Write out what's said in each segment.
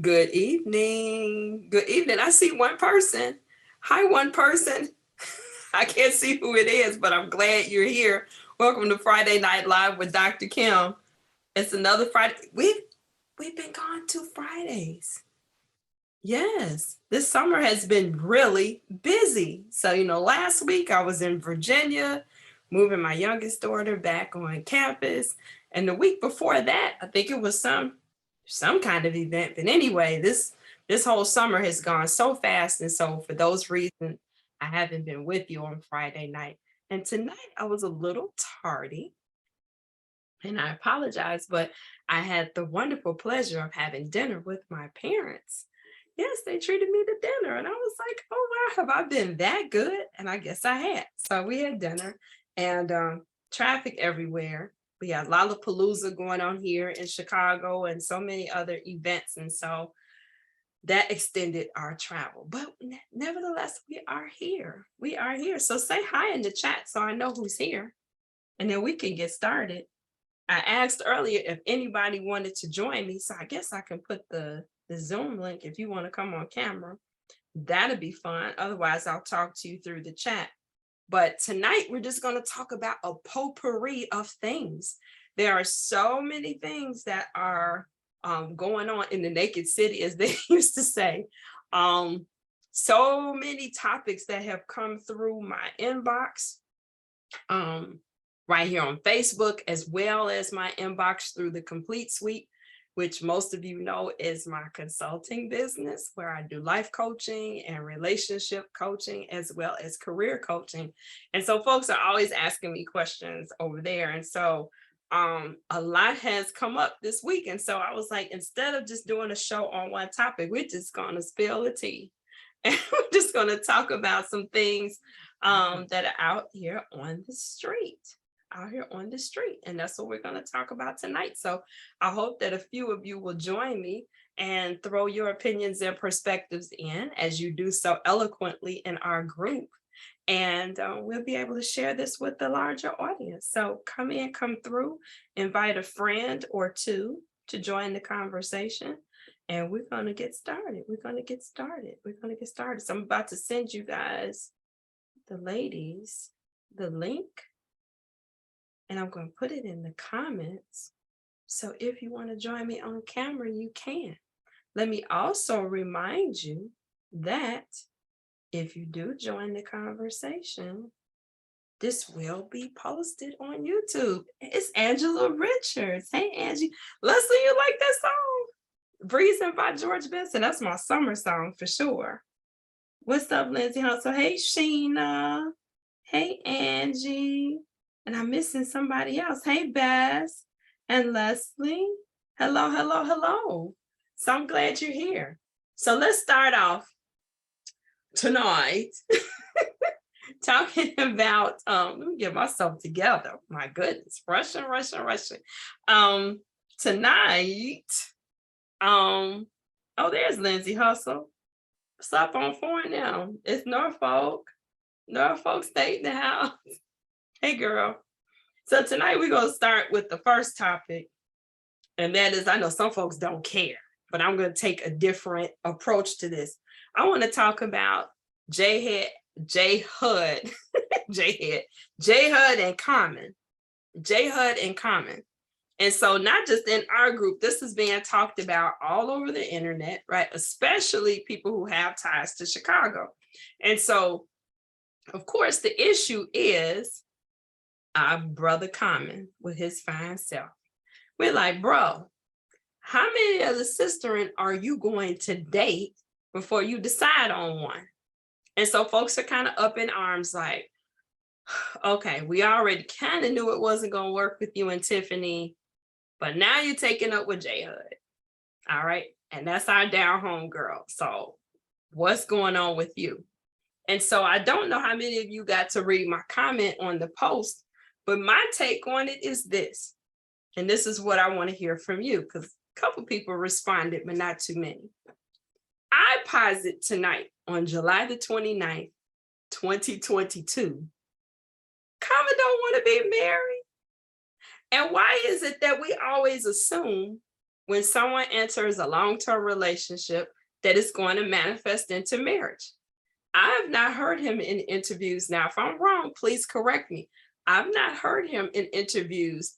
Good evening. Good evening. I see one person. Hi, one person. I can't see who it is, but I'm glad you're here. Welcome to Friday Night Live with Dr. Kim. It's another Friday. We've been gone 2 Fridays. Yes, this summer has been really busy. So, last week I was in Virginia, moving my youngest daughter back on campus. And the week before that, I think it was some kind of event. But anyway, this whole summer has gone so fast. And so for those reasons, I haven't been with you on Friday night. And tonight I was a little tardy. And I apologize, but I had the wonderful pleasure of having dinner with my parents. Yes, they treated me to dinner. And I was like, oh, wow, have I been that good? And I guess I had. So we had dinner and traffic everywhere. We had Lollapalooza going on here in Chicago and so many other events. And so that extended our travel. But nevertheless, we are here. We are here. So say hi in the chat so I know who's here. And then we can get started. I asked earlier if anybody wanted to join me. So I guess I can put the Zoom link if you want to come on camera. That'd be fun. Otherwise, I'll talk to you through the chat. But tonight, we're just going to talk about a potpourri of things. There are so many things that are going on in the naked city, as they used to say. So many topics that have come through my inbox. Right here on Facebook, as well as my inbox through the Complete Suite, which most of you know is my consulting business, where I do life coaching and relationship coaching, as well as career coaching. And so folks are always asking me questions over there. And so a lot has come up this week. And so I was like, instead of just doing a show on one topic, we're just going to spill the tea. And we're just going to talk about some things that are out here on the street. And that's what we're going to talk about tonight. So I hope that a few of you will join me and throw your opinions and perspectives in, as you do so eloquently in our group. And we'll be able to share this with the larger audience. So come in, come through, invite a friend or two to join the conversation. And we're going to get started. So I'm about to send you guys, the ladies, the link. And I'm going to put it in the comments. So if you want to join me on camera, you can. Let me also remind you that if you do join the conversation, this will be posted on YouTube. It's Angela Richards. Hey, Angie. Leslie, you like that song? Breezing by George Benson. That's my summer song for sure. What's up, Lindsay Hustle? Hey, Sheena. Hey, Angie. And I'm missing somebody else. Hey, Bess and Leslie. Hello. So I'm glad you're here. So let's start off tonight talking about, let me get myself together. My goodness, rushing. Tonight, oh, there's Lindsay Hustle. What's up on 4 now? It's Norfolk State in the house. Hey, girl. So tonight we're going to start with the first topic. And that is, I know some folks don't care, but I'm going to take a different approach to this. I want to talk about JHud and Common. JHud and Common. And so not just in our group, this is being talked about all over the internet, right? Especially people who have ties to Chicago. And so, of course, the issue is our brother Common with his fine self. We're like, bro, how many other sistering are you going to date before you decide on one? And so folks are kind of up in arms like, okay, we already kind of knew it wasn't going to work with you and Tiffany, but now you're taking up with JHud. All right. And that's our down home girl. So what's going on with you? And so I don't know how many of you got to read my comment on the post, but my take on it is this. And this is what I want to hear from you, because a couple people responded, but not too many. I posit tonight on July the 29th, 2022, Common don't want to be married. And why is it that we always assume when someone enters a long-term relationship that it's going to manifest into marriage? I've not heard him in interviews. Now, if I'm wrong, please correct me. I've not heard him in interviews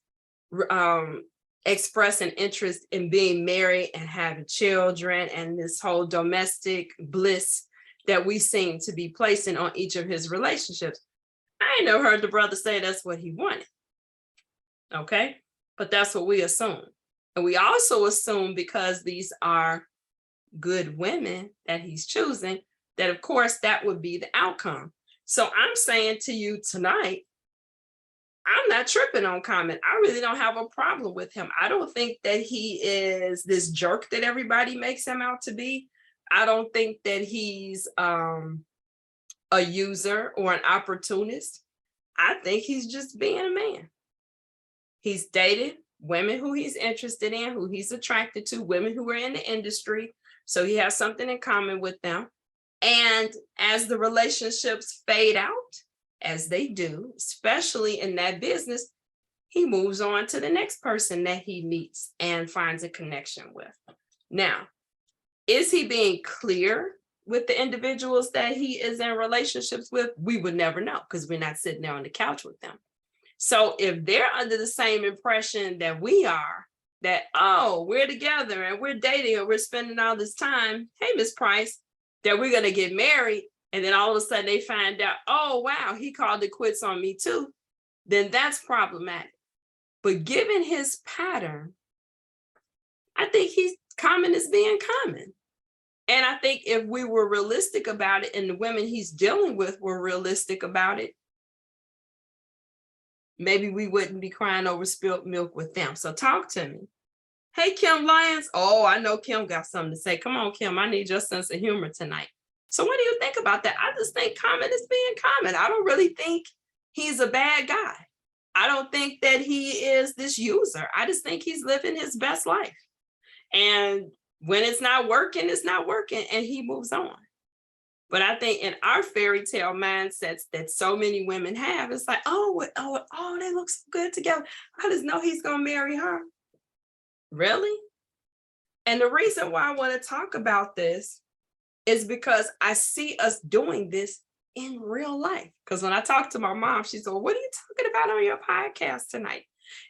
express an interest in being married and having children and this whole domestic bliss that we seem to be placing on each of his relationships. I ain't never heard the brother say that's what he wanted. Okay, but that's what we assume. And we also assume, because these are good women that he's choosing, that of course that would be the outcome. So I'm saying to you tonight, I'm not tripping on Common. I really don't have a problem with him. I don't think that he is this jerk that everybody makes him out to be. I don't think that he's a user or an opportunist. I think he's just being a man. He's dated women who he's interested in, who he's attracted to, women who are in the industry. So he has something in common with them. And as the relationships fade out, as they do, especially in that business, he moves on to the next person that he meets and finds a connection with. Now, is he being clear with the individuals that he is in relationships with? We would never know, because we're not sitting there on the couch with them. So if they're under the same impression that we are, that, oh, we're together and we're dating and we're spending all this time, hey, Miss Price, that we're going to get married, and then all of a sudden they find out, oh, wow, he called it quits on me too, then that's problematic. But given his pattern, I think Common is being Common. And I think if we were realistic about it and the women he's dealing with were realistic about it, maybe we wouldn't be crying over spilled milk with them. So talk to me. Hey, Kim Lyons. Oh, I know Kim got something to say. Come on, Kim. I need your sense of humor tonight. So what do you think about that? I just think Common is being Common. I don't really think he's a bad guy. I don't think that he is this user. I just think he's living his best life. And when it's not working, it's not working, and he moves on. But I think in our fairy tale mindsets that so many women have, it's like, oh, they look so good together. I just know he's going to marry her. Really? And the reason why I want to talk about this is because I see us doing this in real life. Because when I talked to my mom, she said, well, what are you talking about on your podcast tonight?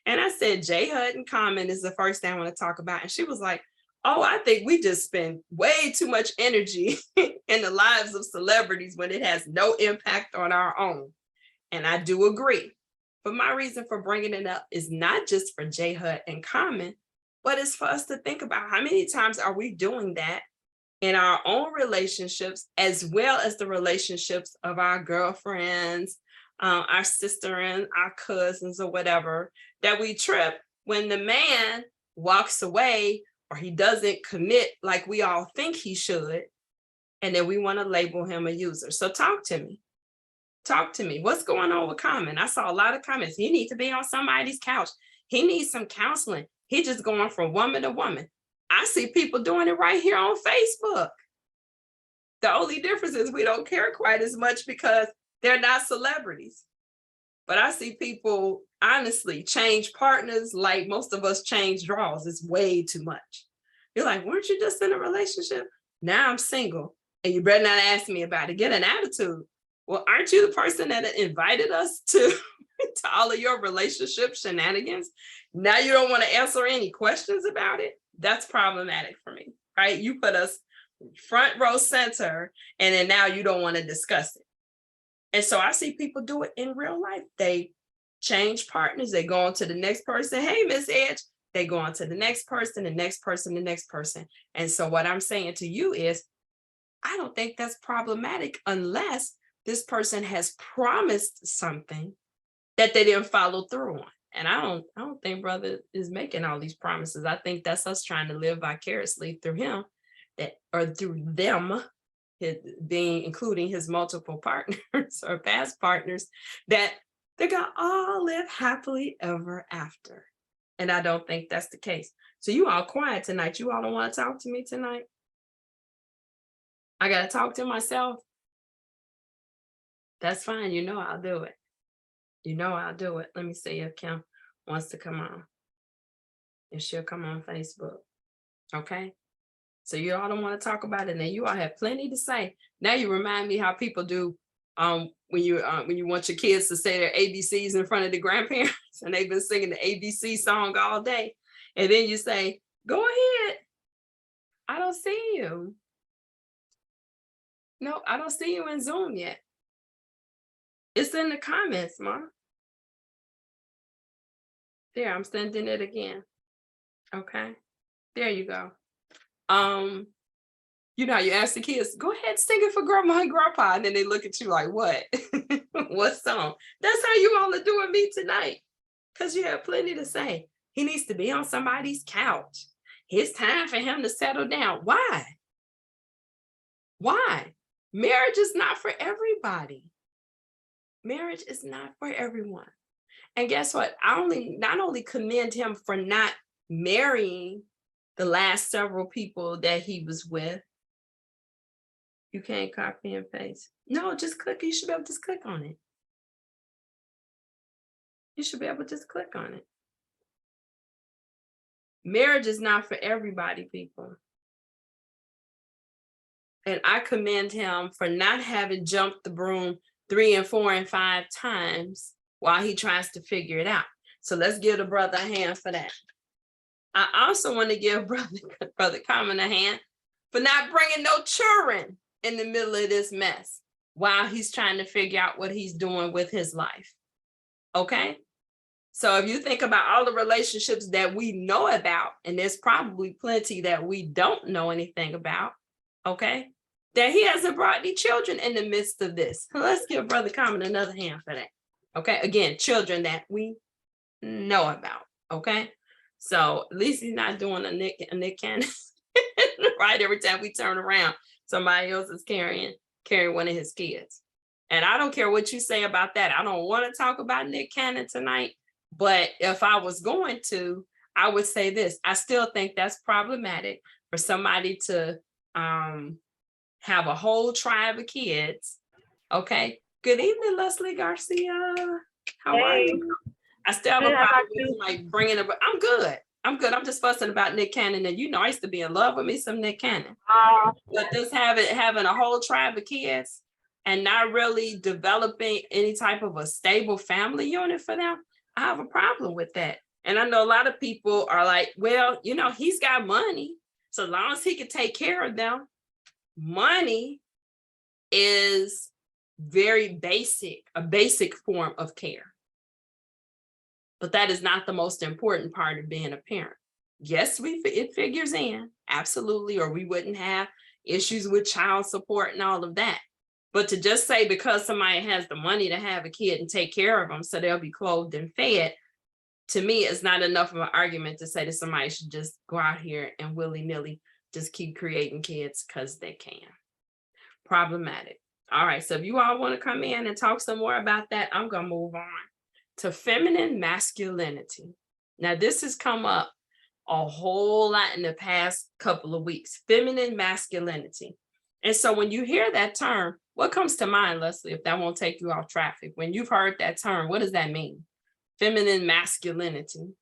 And I said, JHud and Common is the first thing I want to talk about. And she was like, oh, I think we just spend way too much energy in the lives of celebrities when it has no impact on our own. And I do agree. But my reason for bringing it up is not just for JHud and Common, but it's for us to think about how many times are we doing that in our own relationships, as well as the relationships of our girlfriends, our sister and our cousins or whatever, that we trip when the man walks away or he doesn't commit like we all think he should, and then we want to label him a user. So talk to me. Talk to me. What's going on with Common? I saw a lot of comments. He needs to be on somebody's couch. He needs some counseling. He just going from woman to woman. I see people doing it right here on Facebook. The only difference is we don't care quite as much because they're not celebrities. But I see people honestly change partners like most of us change drawers. It's way too much. You're like, weren't you just in a relationship? Now I'm single and you better not ask me about it. Get an attitude. Well, aren't you the person that invited us to all of your relationship shenanigans? Now you don't want to answer any questions about it? That's problematic for me, right? You put us front row center and then now you don't want to discuss it. And so I see people do it in real life. They change partners. They go on to the next person. Hey, Miss Edge, They go on to the next person, the next person, the next person. And so what I'm saying to you is, I don't think that's problematic unless this person has promised something that they didn't follow through on. And I don't think brother is making all these promises. I think that's us trying to live vicariously through him, that or through them, being including his multiple partners or past partners, that they're gonna all live happily ever after. And I don't think that's the case. So you all quiet tonight. You all don't want to talk to me tonight? I gotta talk to myself. That's fine. You know I'll do it. You know I'll do it. Let me see if Kim wants to come on. If she'll come on Facebook. Okay. So you all don't want to talk about it, and you all have plenty to say. Now you remind me how people do when you want your kids to say their ABCs in front of the grandparents, and they've been singing the ABC song all day, and then you say, "Go ahead. I don't see you. No, I don't see you in Zoom yet. It's in the comments, Mom. There, I'm sending it again. Okay, there you go. You know, you ask the kids, go ahead, sing it for grandma and grandpa. And then they look at you like, what? What song? That's how you all are doing me tonight. Because you have plenty to say. He needs to be on somebody's couch. It's time for him to settle down. Why? Why? Marriage is not for everybody. Marriage is not for everyone. And guess what? I not only commend him for not marrying the last several people that he was with. You can't copy and paste. No, just click. You should be able to just click on it. You should be able to just click on it. Marriage is not for everybody, people. And I commend him for not having jumped the broom 3 and 4 and 5 times while he tries to figure it out. So let's give the brother a hand for that. I also want to give brother Common a hand for not bringing no children in the middle of this mess while he's trying to figure out what he's doing with his life. Okay? So if you think about all the relationships that we know about, and there's probably plenty that we don't know anything about, okay, that he hasn't brought any children in the midst of this. Let's give brother Common another hand for that. Okay, again, children that we know about. Okay, so at least he's not doing a Nick Cannon. Right, every time we turn around, somebody else is carrying one of his kids. And I don't care what you say about that. I don't want to talk about Nick Cannon tonight. But if I was going to, I would say this. I still think that's problematic for somebody to have a whole tribe of kids. Okay. Good evening, Leslie Garcia. How are you? I still have a problem with like bringing it. I'm good. I'm just fussing about Nick Cannon. And you know, I used to be in love with me some Nick Cannon. But this having a whole tribe of kids and not really developing any type of a stable family unit for them, I have a problem with that. And I know a lot of people are like, well, you know, he's got money. So as long as he can take care of them, money is very basic, a basic form of care. But that is not the most important part of being a parent. Yes, it figures in, absolutely, or we wouldn't have issues with child support and all of that. But to just say because somebody has the money to have a kid and take care of them so they'll be clothed and fed, to me, is not enough of an argument to say that somebody should just go out here and willy-nilly just keep creating kids because they can. Problematic. All right, so if you all want to come in and talk some more about that, I'm going to move on to feminine masculinity. Now, this has come up a whole lot in the past couple of weeks, feminine masculinity. And so when you hear that term, what comes to mind, Leslie, if that won't take you off traffic? When you've heard that term, what does that mean? Feminine masculinity.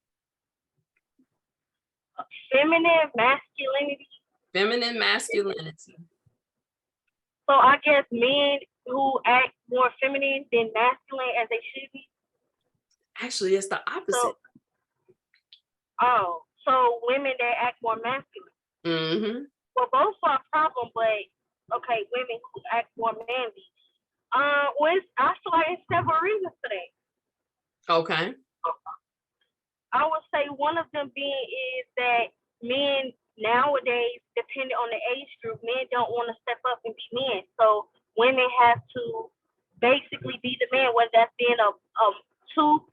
Feminine masculinity. Feminine masculinity. So I guess men who act more feminine than masculine as they should be. Actually, it's the opposite. So women that act more masculine. Mm-hmm. Well, both are a problem, but okay, women who act more manly. I feel like it's several reasons for that. Okay. I would say one of them being is that men nowadays, depending on the age group, men don't want to step up and be men. So women have to basically be the man, whether that's being a two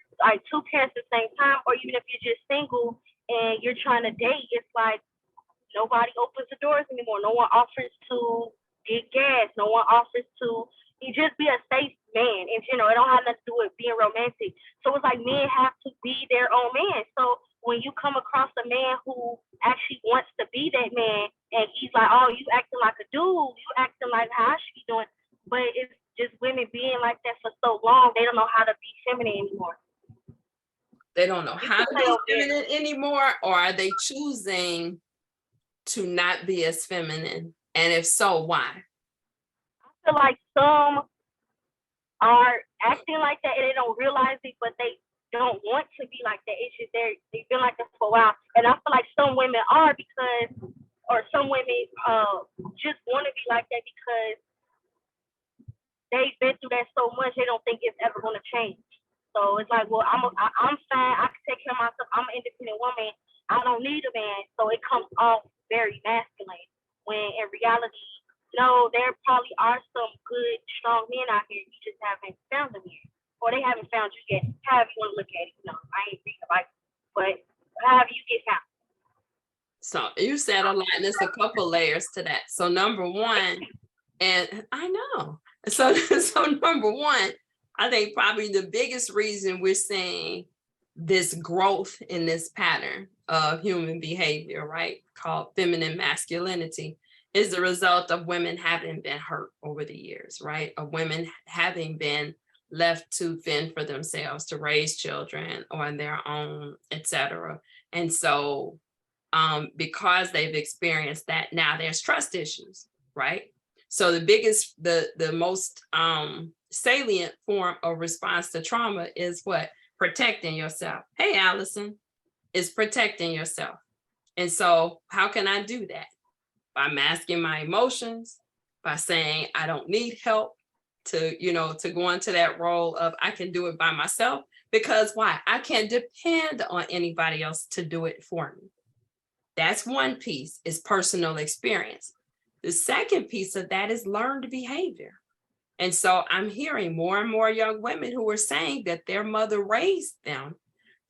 two parents at the same time, or even if you're just single and you're trying to date, it's like nobody opens the doors anymore. No one offers to get gas. No one offers to you just be a safe man in general. It don't have nothing to do with being romantic. So it's like men have to be their own man. So when you come across a man who actually wants to be that man and he's like, oh, you acting like a dude, you acting like how I should be doing. But it's just women being like that for so long, they don't know how to be feminine anymore. They don't know how to be feminine anymore, or are they choosing to not be as feminine? And if so, why? I feel like some are acting like that and they don't realize it, but they don't want to be like that. It's just they've been like that for a while. And I feel like some women are because, or some women just want to be like that because they've been through that so much, they don't think it's ever going to change. So it's like, well, I'm fine. I can take care of myself. I'm an independent woman. I don't need a man. So it comes off very masculine. When in reality, no, there probably are some good, strong men out here. You just haven't found them yet, or they haven't found you yet. However you want to look at it. I ain't reading the Bible, but however you get found. So you said a lot, and there's a couple layers to that. So number one, and I know. So number one, I think probably the biggest reason we're seeing this growth in this pattern of human behavior, right, called feminine masculinity, is the result of women having been hurt over the years, right? Of women having been left to fend for themselves, to raise children on their own, etc. And so because they've experienced that, now there's trust issues, right? So the most salient form of response to trauma is what? Protecting yourself. Hey, Allison, is protecting yourself. And so how can I do that? By masking my emotions, by saying I don't need help, to go into that role of I can do it by myself. Because why? I can't depend on anybody else to do it for me. That's one piece, is personal experience. The second piece of that is learned behavior. And so I'm hearing more and more young women who are saying that their mother raised them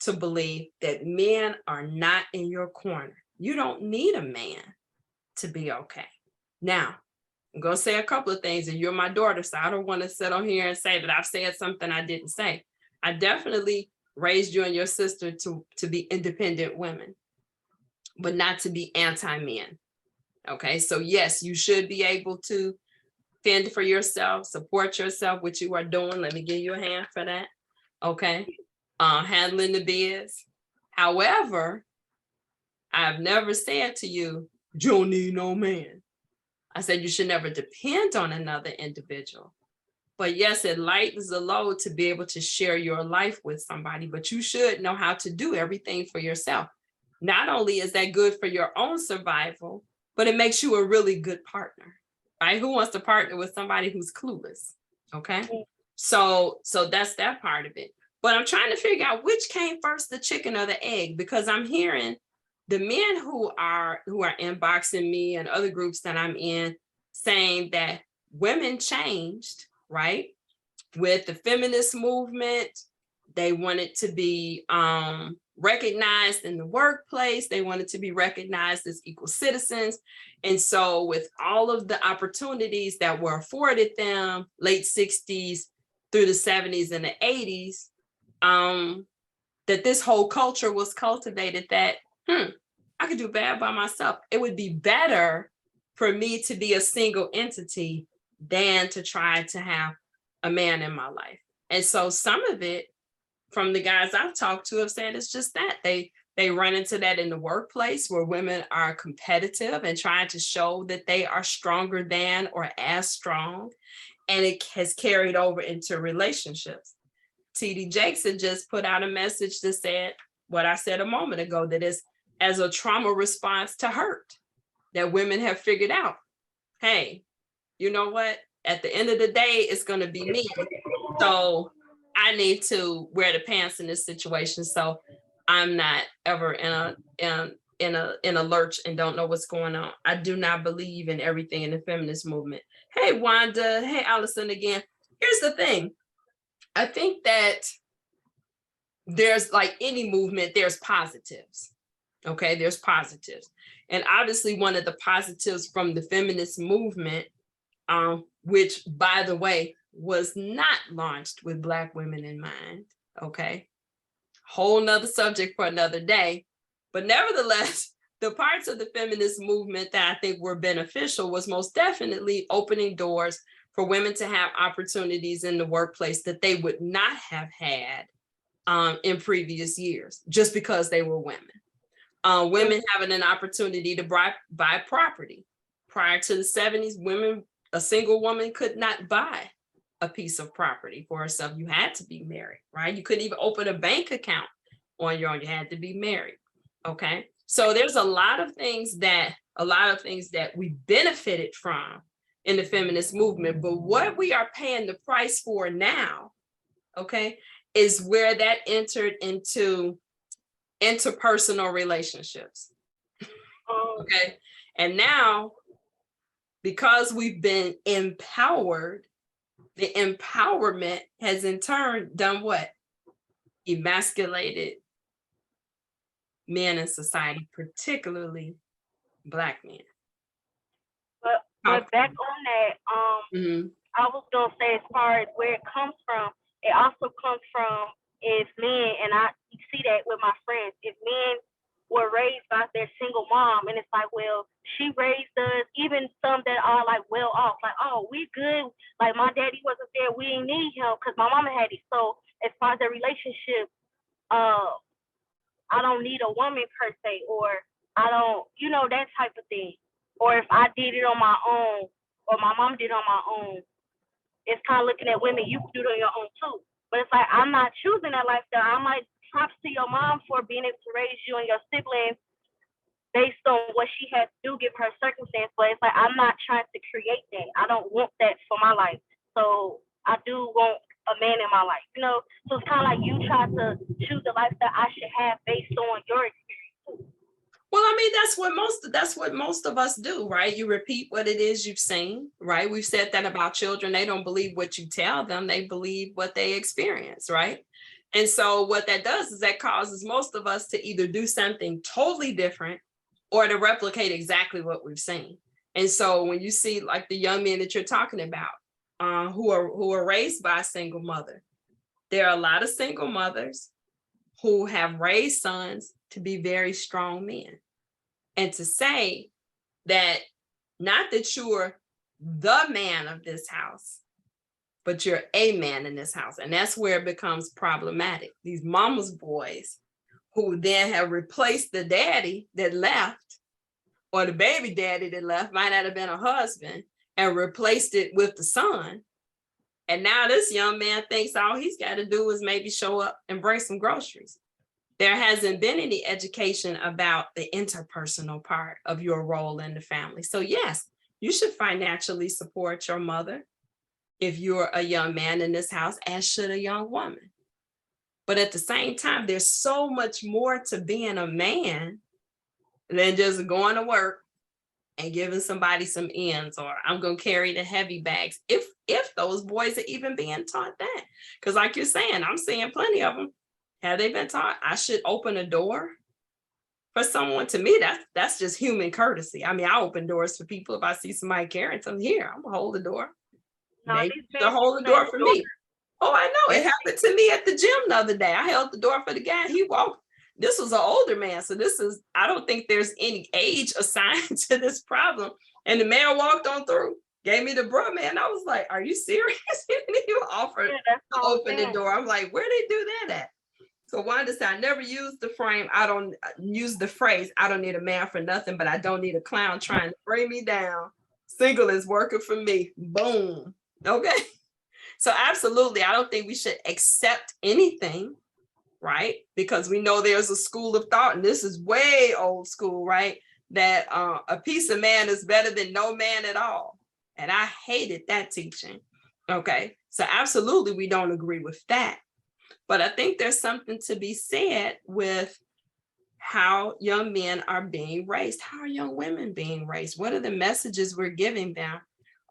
to believe that men are not in your corner. You don't need a man to be okay. Now, I'm going to say a couple of things, and you're my daughter, so I don't want to sit on here and say that I've said something I didn't say. I definitely raised you and your sister to be independent women, but not to be anti-men. Okay, so yes, you should be able to fend for yourself, support yourself, which you are doing. Let me give you a hand for that. Okay, handling the biz. However, I've never said to you, you don't need no man. I said you should never depend on another individual. But yes, it lightens the load to be able to share your life with somebody, but you should know how to do everything for yourself. Not only is that good for your own survival, but it makes you a really good partner, right? Who wants to partner with somebody who's clueless? Okay. So that's that part of it. But I'm trying to figure out which came first, the chicken or the egg, because I'm hearing the men who are inboxing me and other groups that I'm in saying that women changed, right? With the feminist movement, they wanted to be recognized in the workplace. They wanted to be recognized as equal citizens. And so with all of the opportunities that were afforded them, late 60s through the 70s and the 80s, that this whole culture was cultivated that, I could do bad by myself. It would be better for me to be a single entity than to try to have a man in my life. And so some of it, from the guys I've talked to, have said it's just that they run into that in the workplace where women are competitive and trying to show that they are stronger than or as strong. And it has carried over into relationships. TD Jakes had just put out a message that said what I said a moment ago, that is as a trauma response to hurt, that women have figured out, hey, you know what? At the end of the day, it's going to be me. So I need to wear the pants in this situation. So I'm not ever in a lurch and don't know what's going on. I do not believe in everything in the feminist movement. Hey, Wanda. Hey, Allison again. Here's the thing. I think that there's, like any movement, there's positives. Okay, there's positives. And obviously one of the positives from the feminist movement, which, by the way, was not launched with Black women in mind. Okay, whole nother subject for another day. But nevertheless, the parts of the feminist movement that I think were beneficial was most definitely opening doors for women to have opportunities in the workplace that they would not have had in previous years, just because they were women. Women having an opportunity to buy property. Prior to the 70s, a single woman could not buy a piece of property for herself. You had to be married, right? You couldn't even open a bank account on your own. You had to be married. Okay. So there's a lot of things that we benefited from in the feminist movement, but what we are paying the price for now, okay, is where that entered into interpersonal relationships. Okay. And now, because we've been empowered, the empowerment has in turn done what? Emasculated men in society, particularly Black men. But back on that, I was gonna say, as far as where it comes from, it also comes from if men, and I see that with my friends, if men were raised by their single mom, and it's like, well, she raised us, even some that are like well off, like, oh, we good, like my daddy wasn't there, we didn't need him because my mama had it. So as far as the relationship, I don't need a woman per se, or I don't, that type of thing. Or if I did it on my own, or my mom did it on my own, it's kind of looking at women, you can do it on your own too. But it's like, I'm not choosing that lifestyle. I might props to your mom for being able to raise you and your siblings based on what she had to do, give her circumstance. But it's like, I'm not trying to create that. I don't want that for my life. So I do want a man in my life, So it's kind of like you try to choose the lifestyle I should have based on your experience too. Well, I mean, that's what most of us do, right? You repeat what it is you've seen, right? We've said that about children. They don't believe what you tell them. They believe what they experience, right? And so what that does is that causes most of us to either do something totally different or to replicate exactly what we've seen. And so when you see like the young men that you're talking about, who are raised by a single mother, there are a lot of single mothers who have raised sons to be very strong men. And to say that, not that you're the man of this house, but you're a man in this house. And that's where it becomes problematic. These mama's boys who then have replaced the daddy that left, or the baby daddy that left, might not have been a husband, and replaced it with the son. And now this young man thinks all he's got to do is maybe show up and bring some groceries. There hasn't been any education about the interpersonal part of your role in the family. So yes, you should financially support your mother if you're a young man in this house, as should a young woman. But at the same time, there's so much more to being a man than just going to work and giving somebody some ends, or I'm going to carry the heavy bags. If those boys are even being taught that, because like you're saying, I'm seeing plenty of them. Have they been taught I should open a door for someone? To me, that's just human courtesy. I mean, I open doors for people if I see somebody carrying something. Here, I'm gonna hold the door. Maybe they'll hold the door for me. Oh, I know. It happened to me at the gym the other day. I held the door for the guy and he walked. This was an older man. So I don't think there's any age assigned to this problem. And the man walked on through, gave me the bruh, man. I was like, are you serious? He didn't even offer to open the door. I'm like, where they do that at? So Wanda said, I never use the frame. I don't use the phrase, I don't need a man for nothing, but I don't need a clown trying to bring me down. Single is working for me. Boom. Okay. So absolutely, I don't think we should accept anything, right? Because we know there's a school of thought, and this is way old school, right? That a piece of man is better than no man at all. And I hated that teaching. Okay. So absolutely, we don't agree with that. But I think there's something to be said with how young men are being raised. How are young women being raised? What are the messages we're giving them?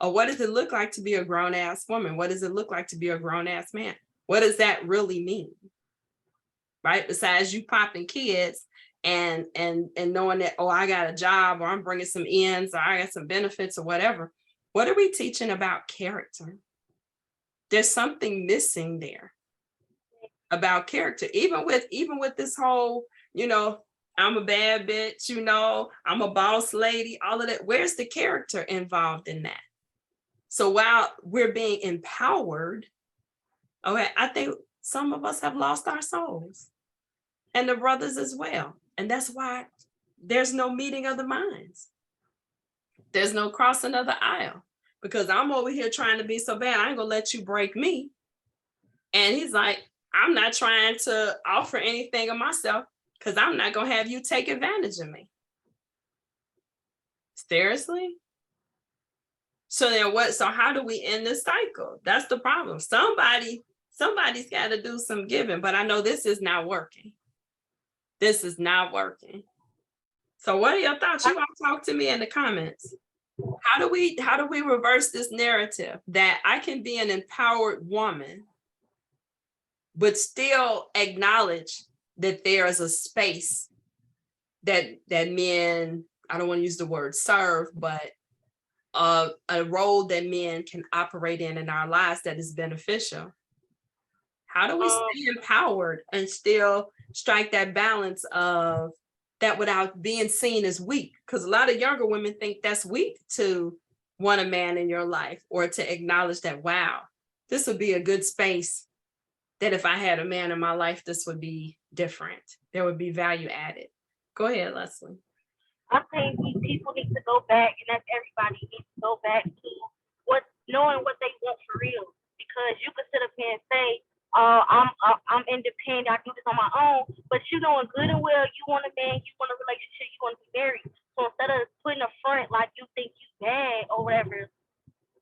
Or what does it look like to be a grown-ass woman? What does it look like to be a grown-ass man? What does that really mean? Right? Besides you popping kids and knowing that, oh, I got a job, or I'm bringing some ends, or I got some benefits, or whatever. What are we teaching about character? There's something missing there about character. Even with this whole, I'm a bad bitch, I'm a boss lady, all of that. Where's the character involved in that? So while we're being empowered, okay, I think some of us have lost our souls, and the brothers as well. And that's why there's no meeting of the minds. There's no crossing of the aisle, because I'm over here trying to be so bad, I ain't gonna let you break me. And he's like, I'm not trying to offer anything of myself, because I'm not gonna have you take advantage of me. Seriously? So then what? So how do we end this cycle? That's the problem. Somebody's got to do some giving, but I know this is not working. This is not working. So what are your thoughts? You all talk to me in the comments. How do we reverse this narrative that I can be an empowered woman, but still acknowledge that there is a space that men, I don't want to use the word serve, but a role that men can operate in our lives that is beneficial? How do we stay empowered and still strike that balance of that without being seen as weak? Because a lot of younger women think that's weak to want a man in your life, or to acknowledge that, wow, this would be a good space, that if I had a man in my life, this would be different. There would be value added. Go ahead, Leslie. I think people need to go back, and that's everybody needs to go back to knowing what they want for real. Because you can sit up here and say, I'm independent, I do this on my own, but you knowing good and well you want a man, you want a relationship, you want to be married. So instead of putting a front like you think you bad or whatever,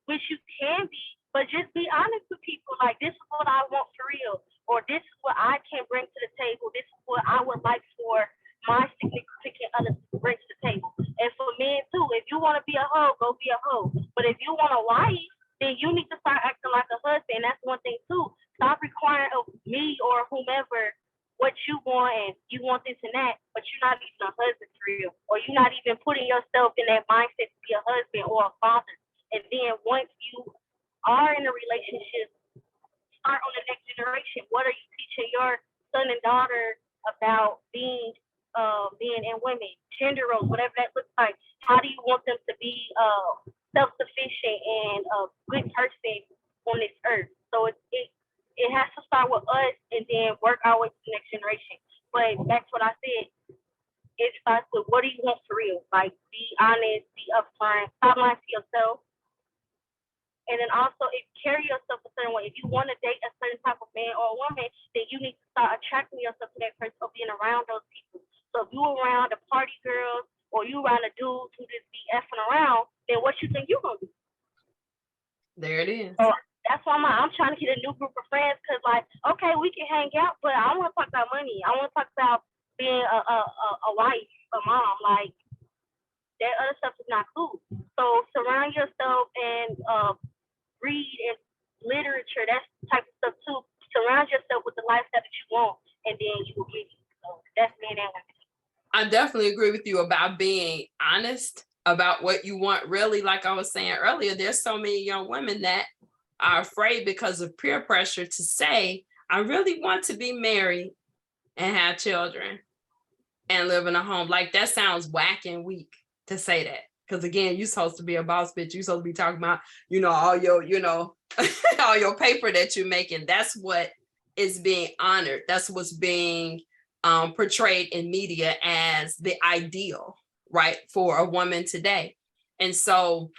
which you can be, but just be honest with people. Like, this is what I want for real, or this is what I can bring to the table. This is what I would like for my significant other to bring to the table. And for men too, if you want to be a hoe, go be a hoe. But if you want a wife, then you need to start acting like a husband. That's one thing too. Stop requiring of me or whomever what you want, and you want this and that, but you're not even a husband for real, or you're not even putting yourself in that mindset to be a husband or a father. And then once you are in a relationship, start on the next generation. What are you teaching your son and daughter about being men and women, gender roles, whatever that looks like? How do you want them to be self-sufficient and a good person on this earth? So it has to start with us and then work our way to the next generation. But that's what I said. It starts with, what do you want for real? Like, be honest, be upfront, stop lying to yourself. And then also, carry yourself a certain way. If you want to date a certain type of man or woman, then you need to start attracting yourself to that person or being around those people. So if you around the party girls, or you around a dude who just be effing around, then what you think you're going to do? There it is. So that's why I'm trying to get a new group of friends, because, like, okay, we can hang out, but I want to talk about money. I want to talk about being a wife, a mom. Like, that other stuff is not cool. So surround yourself and read and literature, that type of stuff too. Surround yourself with the lifestyle that you want, and then you will get it. So that's men and women. I definitely agree with you about being honest about what you want. Really, like I was saying earlier, there's so many young women that are afraid because of peer pressure to say, I really want to be married and have children and live in a home. Like, that sounds whack and weak to say that. Because again, you're supposed to be a boss bitch. You're supposed to be talking about, all your, all your paper that you're making. That's what is being honored. That's what's being portrayed in media as the ideal, right, for a woman today. And so,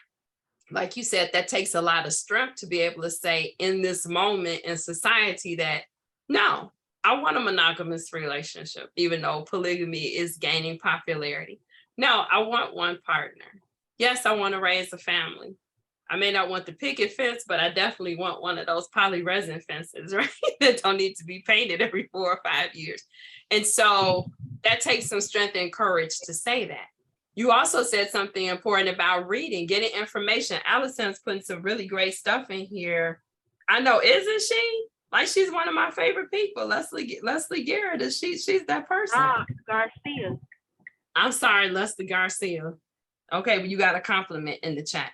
like you said, that takes a lot of strength to be able to say in this moment in society that, no, I want a monogamous relationship, even though polygamy is gaining popularity. No, I want one partner. Yes, I want to raise a family. I may not want the picket fence, but I definitely want one of those poly resin fences, right? That don't need to be painted every 4 or 5 years. And so that takes some strength and courage to say that. You also said something important about reading, getting information. Allison's putting some really great stuff in here. I know, isn't she? Like, she's one of my favorite people. Leslie Garrett, she's that person. Garcia. I'm sorry, Leslie Garcia. Okay, but you got a compliment in the chat.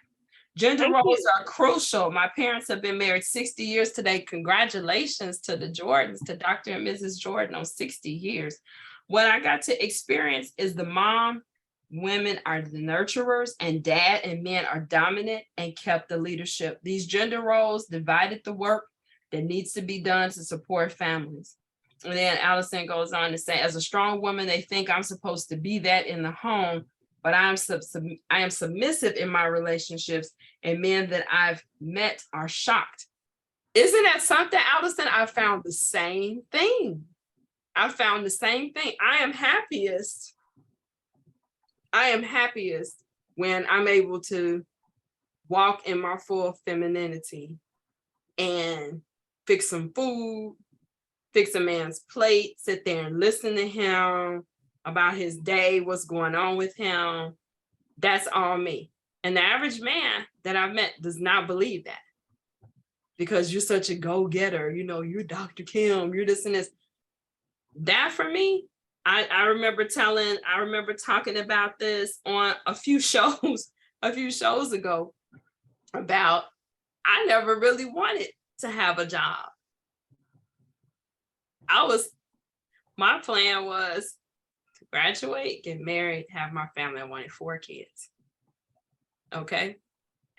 Gender Thank roles you. are crucial. My parents have been married 60 years today. Congratulations to the Jordans, to Dr. and Mrs. Jordan on 60 years. What I got to experience is the mom, women are the nurturers, and dad and men are dominant and kept the leadership. These gender roles divided the work that needs to be done to support families. And then Allison goes on to say, as a strong woman, they think I'm supposed to be that in the home, but I am submissive in my relationships, and men that I've met are shocked. Isn't that something, Allison? I found the same thing. I found the same thing. I am happiest when I'm able to walk in my full femininity and fix some food, fix a man's plate, sit there and listen to him about his day, what's going on with him. That's all me. And the average man that I've met does not believe that, because you're such a go-getter, you know, you're Dr. Kim, you're this and this. That for me, I remember talking about this on a few shows ago about, I never really wanted to have a job. My plan was to graduate, get married, have my family. I wanted 4 kids. Okay.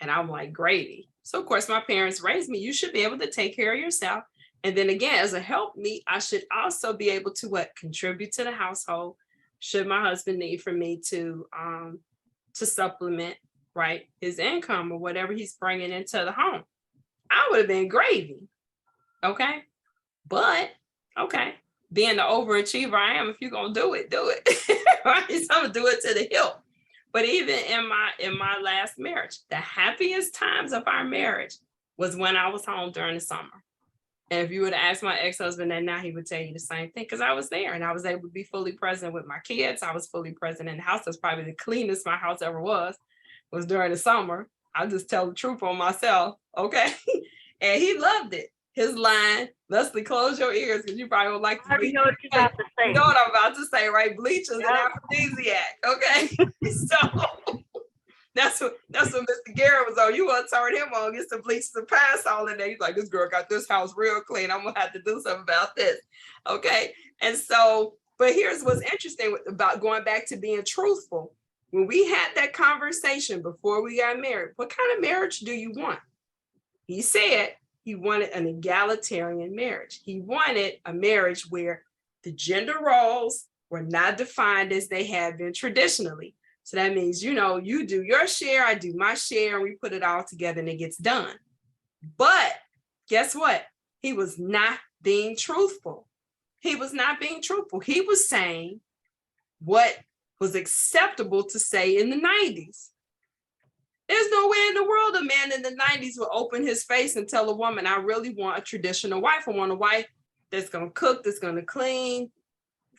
And I'm like, gravy. So of course my parents raised me, you should be able to take care of yourself. And then again, as a helpmeet, I should also be able to contribute to the household, should my husband need for me to supplement, right, his income or whatever he's bringing into the home. I would have been gravy. Okay. But okay, being the overachiever I am, if you're gonna do it, do it. Right? So I'm gonna do it to the hilt. But even in my last marriage, the happiest times of our marriage was when I was home during the summer. And if you would ask my ex-husband that now, he would tell you the same thing, because I was there and I was able to be fully present with my kids. I was fully present in the house. That's probably the cleanest my house ever was during the summer. I'll just tell the truth on myself, okay? And he loved it. His line, Leslie, close your ears, because you probably would like to bleach. Know what you're about to say. You know what I'm about to say, right? Bleach is an aphrodisiac, okay? So that's what Mr. Garrett was on. You want to turn him on, get some bleach, some pass all in there. He's like, this girl got this house real clean. I'm gonna have to do something about this. Okay. And so, but here's what's interesting about going back to being truthful. When we had that conversation before we got married, what kind of marriage do you want? He said he wanted an egalitarian marriage. He wanted a marriage where the gender roles were not defined as they had been traditionally. So that means, you know, you do your share, I do my share, and we put it all together and it gets done. But guess what? He was not being truthful. He was not being truthful. He was saying what was acceptable to say in the 90s. There's no way in the world a man in the 90s would open his face and tell a woman, I really want a traditional wife. I want a wife that's going to cook, that's going to clean,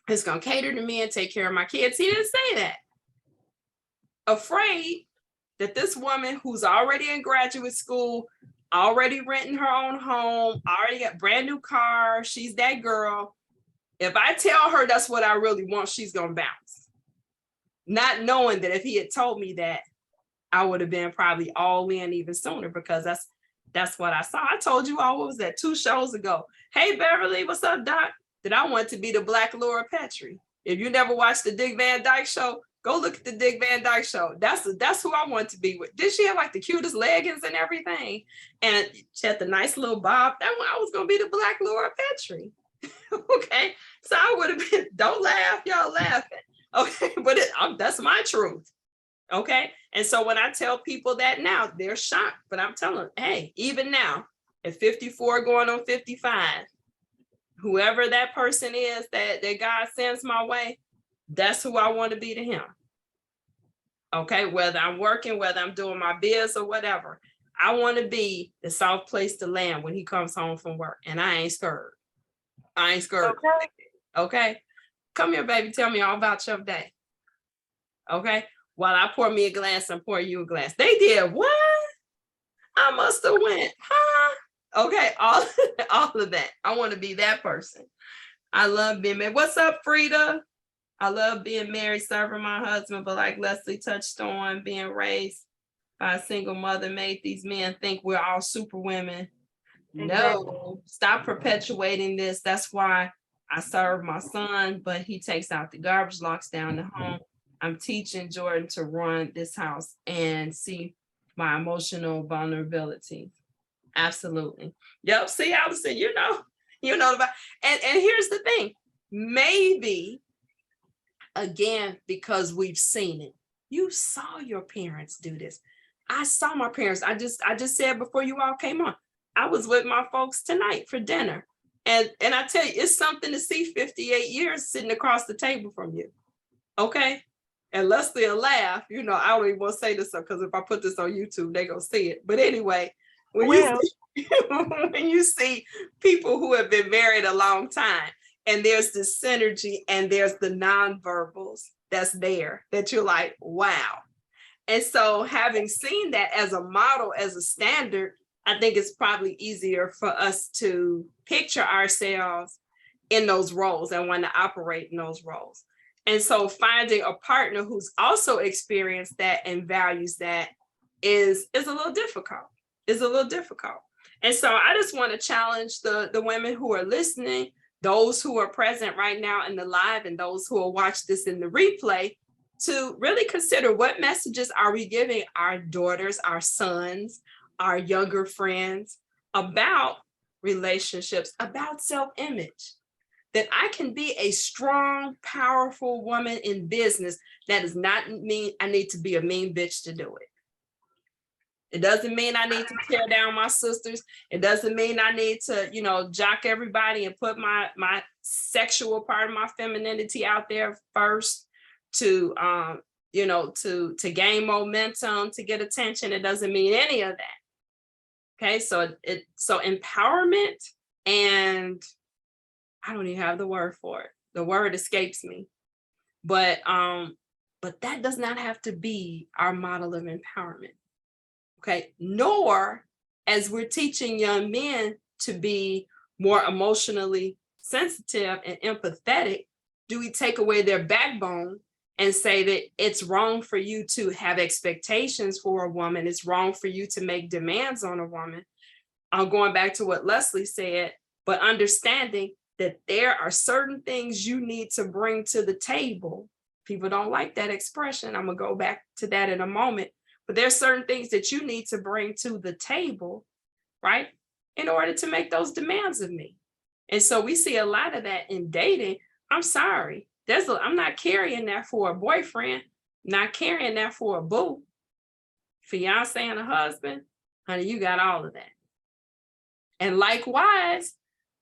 that's going to cater to me and take care of my kids. He didn't say that. Afraid that this woman who's already in graduate school, already renting her own home, already got brand new car, she's that girl. If I tell her that's what I really want, she's going to bounce. Not knowing that if he had told me that, I would have been probably all in even sooner, because that's what I saw. I told you all, what was that, 2 shows ago? Hey, Beverly, what's up, Doc? That I want to be the Black Laura Petrie. If you never watched the Dick Van Dyke Show, go look at the Dick Van Dyke Show. That's who I want to be with. Did she have like the cutest leggings and everything? And she had the nice little bob. That one, I was going to be the Black Laura Petrie. Okay. So I would have been, don't laugh, y'all laughing. Okay. But that's my truth. Okay. And so when I tell people that now, they're shocked. But I'm telling them, hey, even now, at 54 going on 55, whoever that person is that God sends my way, that's who I want to be to him. Okay, whether I'm working, whether I'm doing my biz or whatever, I want to be the soft place to land when he comes home from work, and I ain't scared. I ain't scared. Okay. Okay. Come here, baby. Tell me all about your day. Okay. While I pour me a glass and pour you a glass. They did what? I must have went, huh? Okay. All of that. I want to be that person. I love being married. What's up, Frida? I love being married, serving my husband, but like Leslie touched on, being raised by a single mother made these men think we're all super women. Exactly. No, stop perpetuating this. That's why I serve my son, but he takes out the garbage, locks down the home. I'm teaching Jordan to run this house and see my emotional vulnerability. Absolutely. Yep. See, Allison, you know about, and here's the thing. Maybe, again, because we've seen it. You saw your parents do this. I saw my parents. I just said before you all came on, I was with my folks tonight for dinner. And I tell you, it's something to see 58 years sitting across the table from you. Okay. And Leslie will laugh. I don't even want to say this because if I put this on YouTube, they're gonna see it. But anyway, when you see people who have been married a long time, and there's this synergy and there's the nonverbals that's there that you're like, wow. And so having seen that as a model, as a standard, I think it's probably easier for us to picture ourselves in those roles and want to operate in those roles. And so finding a partner who's also experienced that and values that is a little difficult. And so I just want to challenge the women who are listening, those who are present right now in the live, and those who will watch this in the replay, to really consider what messages are we giving our daughters, our sons, our younger friends about relationships, about self-image. That I can be a strong, powerful woman in business. That does not mean I need to be a mean bitch to do it. It doesn't mean I need to tear down my sisters. It doesn't mean I need to, jock everybody and put my sexual part of my femininity out there first to, to gain momentum, to get attention. It doesn't mean any of that. Okay, so empowerment, and I don't even have the word for it. The word escapes me. But that does not have to be our model of empowerment. Okay, nor as we're teaching young men to be more emotionally sensitive and empathetic, do we take away their backbone and say that it's wrong for you to have expectations for a woman, it's wrong for you to make demands on a woman. I'm going back to what Leslie said, but understanding that there are certain things you need to bring to the table. People don't like that expression. I'm gonna go back to that in a moment. But there's certain things that you need to bring to the table, right? In order to make those demands of me. And so we see a lot of that in dating. I'm sorry. I'm not carrying that for a boyfriend, not carrying that for a boo. Fiance and a husband, honey, you got all of that. And likewise,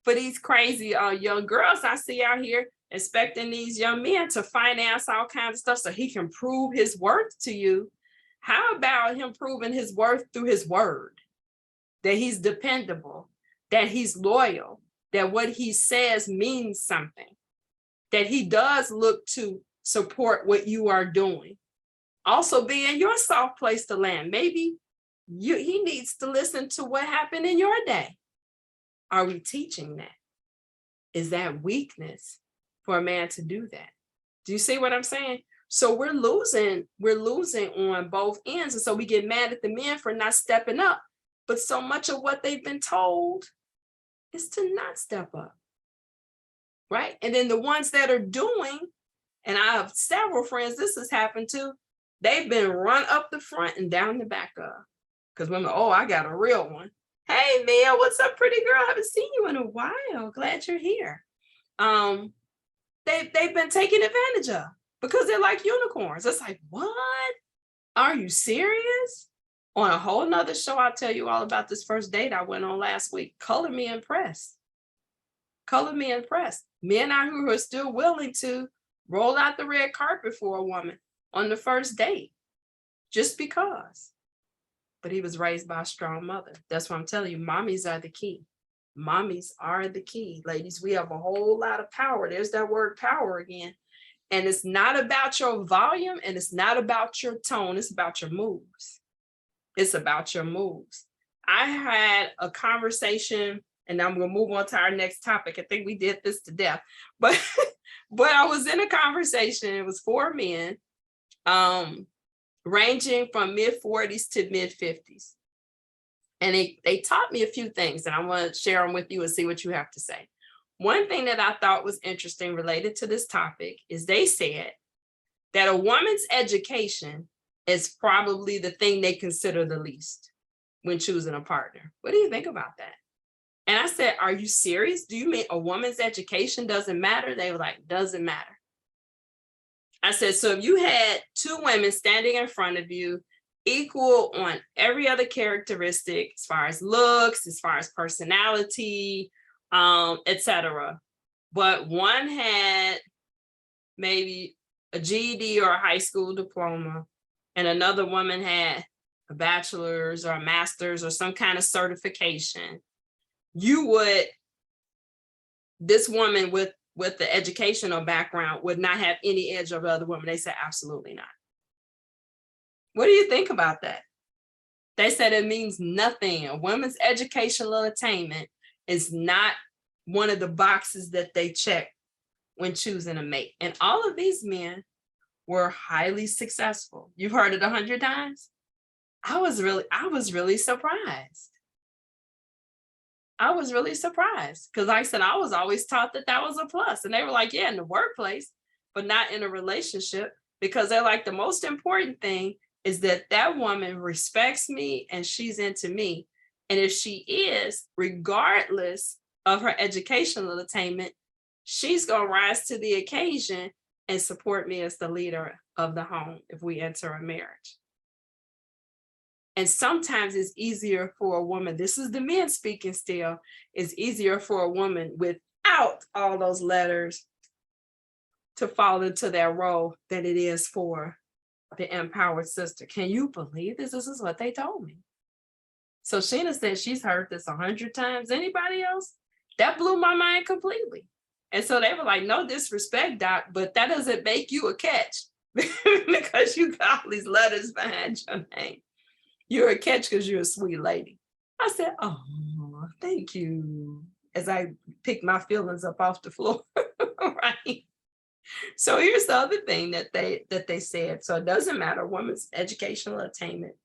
for these crazy young girls I see out here expecting these young men to finance all kinds of stuff so he can prove his worth to you. How about him proving his worth through his word? That he's dependable, that he's loyal, that what he says means something, that he does look to support what you are doing. Also be in your soft place to land. Maybe he needs to listen to what happened in your day. Are we teaching that? Is that weakness for a man to do that? Do you see what I'm saying? So we're losing on both ends. And so we get mad at the men for not stepping up. But so much of what they've been told is to not step up. Right? And then the ones that are doing, and I have several friends this has happened to, they've been run up the front and down the back of. Because women, oh, I got a real one. Hey, Mel, what's up, pretty girl? I haven't seen you in a while. Glad you're here. They've been taken advantage of because they're like unicorns. It's like, what? Are you serious? On a whole nother show, I'll tell you all about this first date I went on last week. Color me impressed. Color me impressed. Men out here who are still willing to roll out the red carpet for a woman on the first date, just because. but he was raised by a strong mother. That's what I'm telling you. Mommies are the key. Mommies are the key. Ladies, we have a whole lot of power. There's that word power again. And it's not about your volume and it's not about your tone. It's about your moves. It's about your moves. I had a conversation, and I'm going to move on to our next topic. I think we did this to death, but I was in a conversation. It was 4 men, ranging from mid-40s to mid-50s. And they taught me a few things, and I want to share them with you and see what you have to say. One thing that I thought was interesting related to this topic is they said that a woman's education is probably the thing they consider the least when choosing a partner. What do you think about that? And I said, are you serious? Do you mean a woman's education doesn't matter? They were like, doesn't matter. I said, so if you had 2 women standing in front of you, equal on every other characteristic, as far as looks, as far as personality, etc., but one had maybe a GED or a high school diploma, and another woman had a bachelor's or a master's or some kind of certification, this woman with the educational background would not have any edge over other women. They said, absolutely not. What do you think about that? They said it means nothing. A woman's educational attainment is not one of the boxes that they check when choosing a mate. And all of these men were highly successful. You've heard it 100 times. I was really surprised. I was really surprised because, like I said, I was always taught that was a plus. And they were like, yeah, in the workplace, but not in a relationship, because they're like, the most important thing is that woman respects me and she's into me. And if she is, regardless of her educational attainment, she's going to rise to the occasion and support me as the leader of the home if we enter a marriage. And sometimes it's easier for a woman, this is the men speaking still, it's easier for a woman without all those letters to fall into that role than it is for the empowered sister. Can you believe this? This is what they told me. So Sheena said she's heard this 100 times. Anybody else? That blew my mind completely. And so they were like, no disrespect, Doc, but that doesn't make you a catch because you got all these letters behind your name. You're a catch because you're a sweet lady. I said, oh, thank you. As I picked my feelings up off the floor, right? So here's the other thing that they said. So it doesn't matter. Women's educational attainment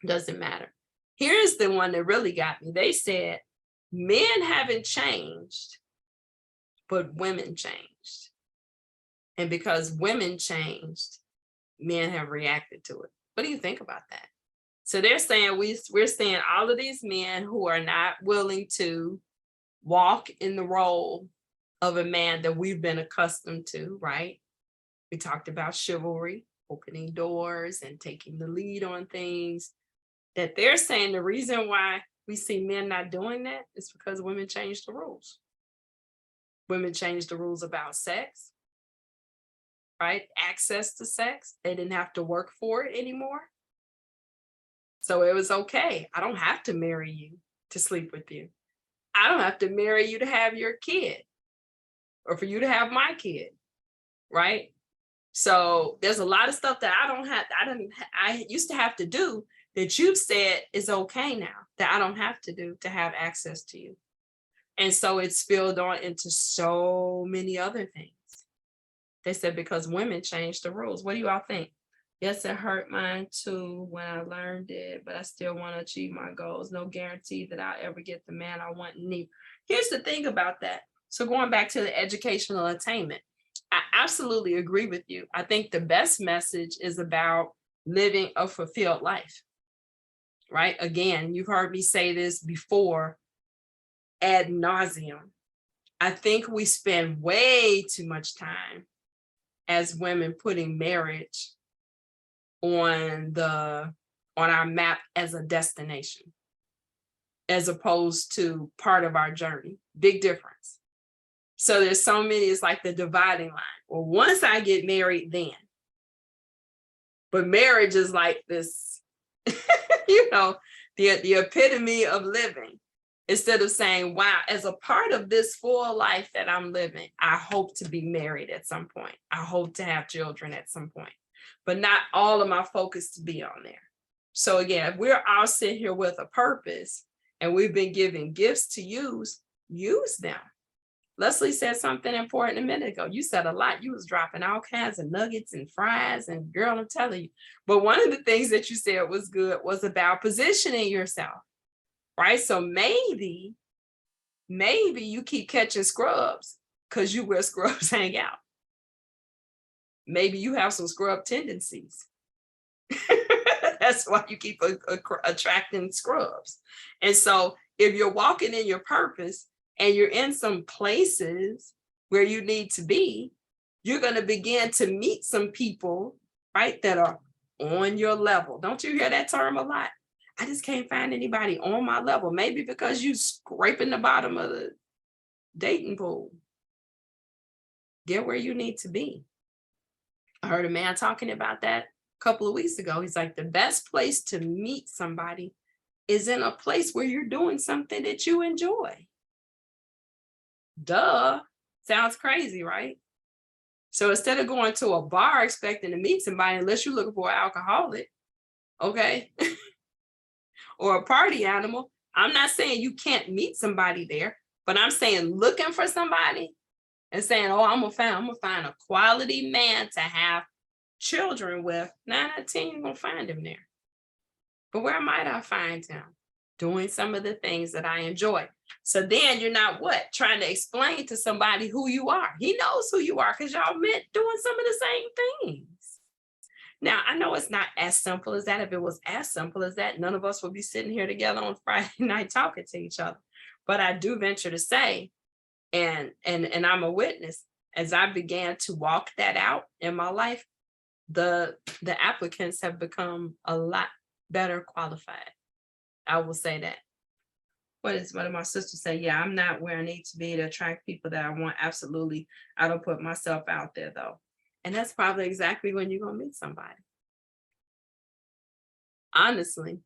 doesn't matter. Here's the one that really got me. They said, men haven't changed, but women changed. And because women changed, men have reacted to it. What do you think about that? So they're saying we're seeing all of these men who are not willing to walk in the role of a man that we've been accustomed to, right? We talked about chivalry, opening doors and taking the lead on things. That they're saying the reason why we see men not doing that is because women changed the rules. Women changed the rules about sex, right? Access to sex. They didn't have to work for it anymore. So it was okay. I don't have to marry you to sleep with you. I don't have to marry you to have your kid or for you to have my kid, right? So there's a lot of stuff that I used to have to do that you've said is okay now that I don't have to do to have access to you. And so it spilled on into so many other things. They said because women changed the rules. What do you all think? Yes, it hurt mine too when I learned it, but I still want to achieve my goals. No guarantee that I'll ever get the man I want and need. Here's the thing about that. So going back to the educational attainment, I absolutely agree with you. I think the best message is about living a fulfilled life, right? Again, you've heard me say this before ad nauseum. I think we spend way too much time as women putting marriage on our map as a destination, as opposed to part of our journey. Big difference. So there's so many, it's like the dividing line. Well, once I get married, then. But marriage is like this, you know, the epitome of living. Instead of saying, wow, as a part of this full life that I'm living, I hope to be married at some point. I hope to have children at some point, but not all of my focus to be on there. So again, if we're all sitting here with a purpose and we've been given gifts to use them. Leslie said something important a minute ago. You said a lot. You was dropping all kinds of nuggets and fries, and girl, I'm telling you. But one of the things that you said was good was about positioning yourself. Right? So maybe you keep catching scrubs because you where scrubs hang out. Maybe you have some scrub tendencies. That's why you keep attracting scrubs. And so if you're walking in your purpose and you're in some places where you need to be, you're going to begin to meet some people, right, that are on your level. Don't you hear that term a lot? I just can't find anybody on my level. Maybe because you scraping the bottom of the dating pool. Get where you need to be. I heard a man talking about that a couple of weeks ago. He's like, the best place to meet somebody is in a place where you're doing something that you enjoy. Duh. Sounds crazy, right? So instead of going to a bar expecting to meet somebody, unless you're looking for an alcoholic, okay? Or a party animal, I'm not saying you can't meet somebody there, but I'm saying looking for somebody and saying, oh, I'm gonna find a quality man to have children with. 9 out of 10, you're gonna find him there. But where might I find him? Doing some of the things that I enjoy. So then you're not trying to explain to somebody who you are. He knows who you are because y'all met doing some of the same things. Now, I know it's not as simple as that. If it was as simple as that, none of us would be sitting here together on Friday night talking to each other. But I do venture to say, and I'm a witness, as I began to walk that out in my life, the applicants have become a lot better qualified. I will say that. What did my sister say? Yeah, I'm not where I need to be to attract people that I want. Absolutely. I don't put myself out there though. And that's probably exactly when you're going to meet somebody. Honestly.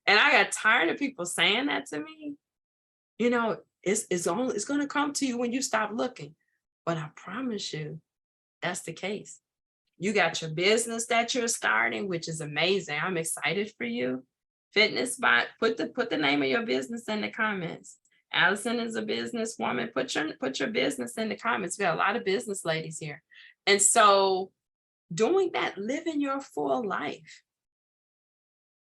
And I got tired of people saying that to me. You know, it's going to come to you when you stop looking. But I promise you, that's the case. You got your business that you're starting, which is amazing. I'm excited for you. Fitness Spot, put the name of your business in the comments. Allison is a businesswoman. Put your business in the comments. We got a lot of business ladies here. And so doing that, living your full life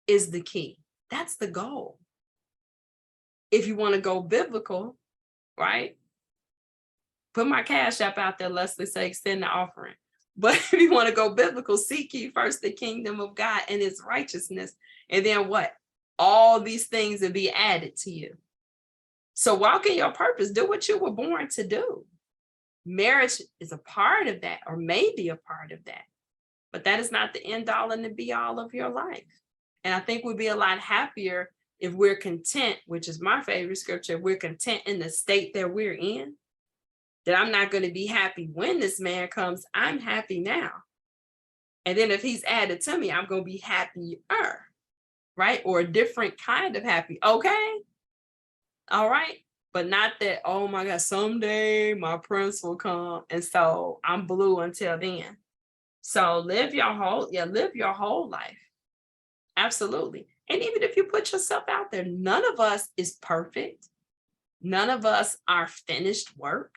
is the key. That's the goal. If you want to go biblical, right? Put my cash app out there, Leslie, say extend the offering. But if you want to go biblical, seek ye first the kingdom of God and his righteousness. And then what? All these things will be added to you. So walk in your purpose. Do what you were born to do. Marriage is a part of that, or maybe a part of that. But that is not the end all and the be all of your life. And I think we'd be a lot happier if we're content, which is my favorite scripture, if we're content in the state that we're in. That I'm not going to be happy when this man comes. I'm happy now. And then if he's added to me, I'm going to be happier, right? Or a different kind of happy. Okay. All right. But not that, oh my God, someday my prince will come. And so I'm blue until then. So live your whole life. Absolutely. And even if you put yourself out there, none of us is perfect. None of us are finished work.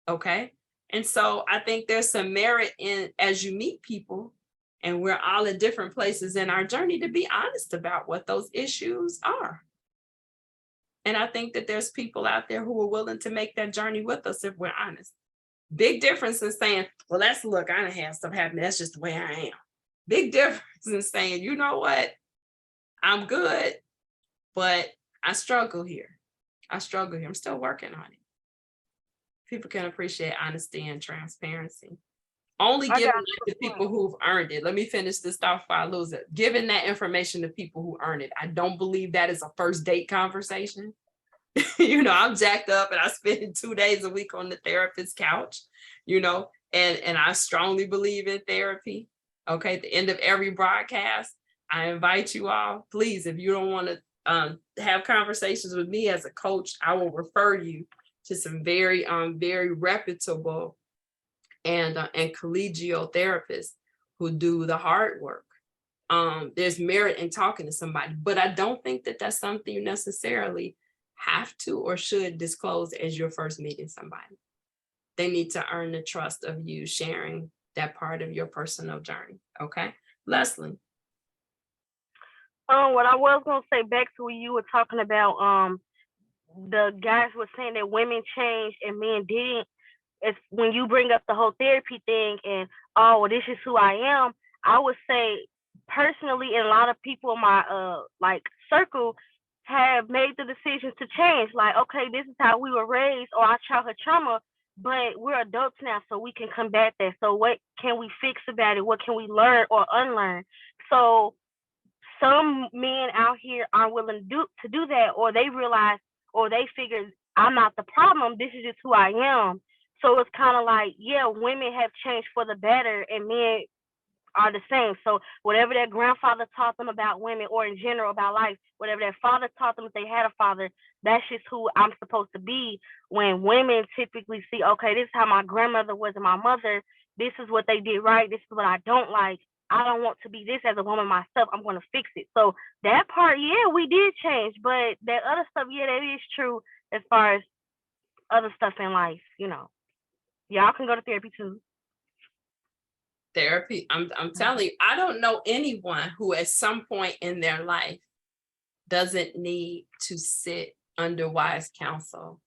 Okay. And so I think there's some merit in, as you meet people, and we're all at different places in our journey, to be honest about what those issues are. And I think that there's people out there who are willing to make that journey with us if we're honest. Big difference in saying, well, I done had stuff happen. That's just the way I am. Big difference in saying, you know what? I'm good, but I struggle here. I'm still working on it. People can appreciate honesty and transparency. Only giving it to people who've earned it. Let me finish this thought before I lose it. Giving that information to people who earn it. I don't believe that is a first date conversation. You know, I'm jacked up and I spend 2 days a week on the therapist's couch, you know, and I strongly believe in therapy. Okay, at the end of every broadcast, I invite you all, please, if you don't want to have conversations with me as a coach, I will refer you to some very reputable and collegial therapists who do the hard work. There's merit in talking to somebody, but I don't think that that's something you necessarily have to or should disclose as you're first meeting somebody. They need to earn the trust of you sharing that part of your personal journey. Okay, Leslie. What I was gonna say back to when you were talking about the guys were saying that women changed and men didn't. It's when you bring up the whole therapy thing and oh, well, this is who I am. I would say personally, and a lot of people in my like circle have made the decision to change. Like, okay, this is how we were raised, or our childhood trauma, but we're adults now, so we can combat that. So what can we fix about it? What can we learn or unlearn? So some men out here aren't willing to do that, or they realize, or they figure I'm not the problem. This is just who I am. So it's kind of like, yeah, women have changed for the better, and men are the same. So whatever their grandfather taught them about women, or in general about life, whatever their father taught them if they had a father, that's just who I'm supposed to be. When women typically see, okay, this is how my grandmother was and my mother, this is what they did right, this is what I don't like. I don't want to be this as a woman myself. I'm going to fix it. So that part, yeah, we did change, but that other stuff, yeah, that is true as far as other stuff in life, you know. Y'all can go to therapy too. Therapy, I'm telling you, I don't know anyone who at some point in their life doesn't need to sit under wise counsel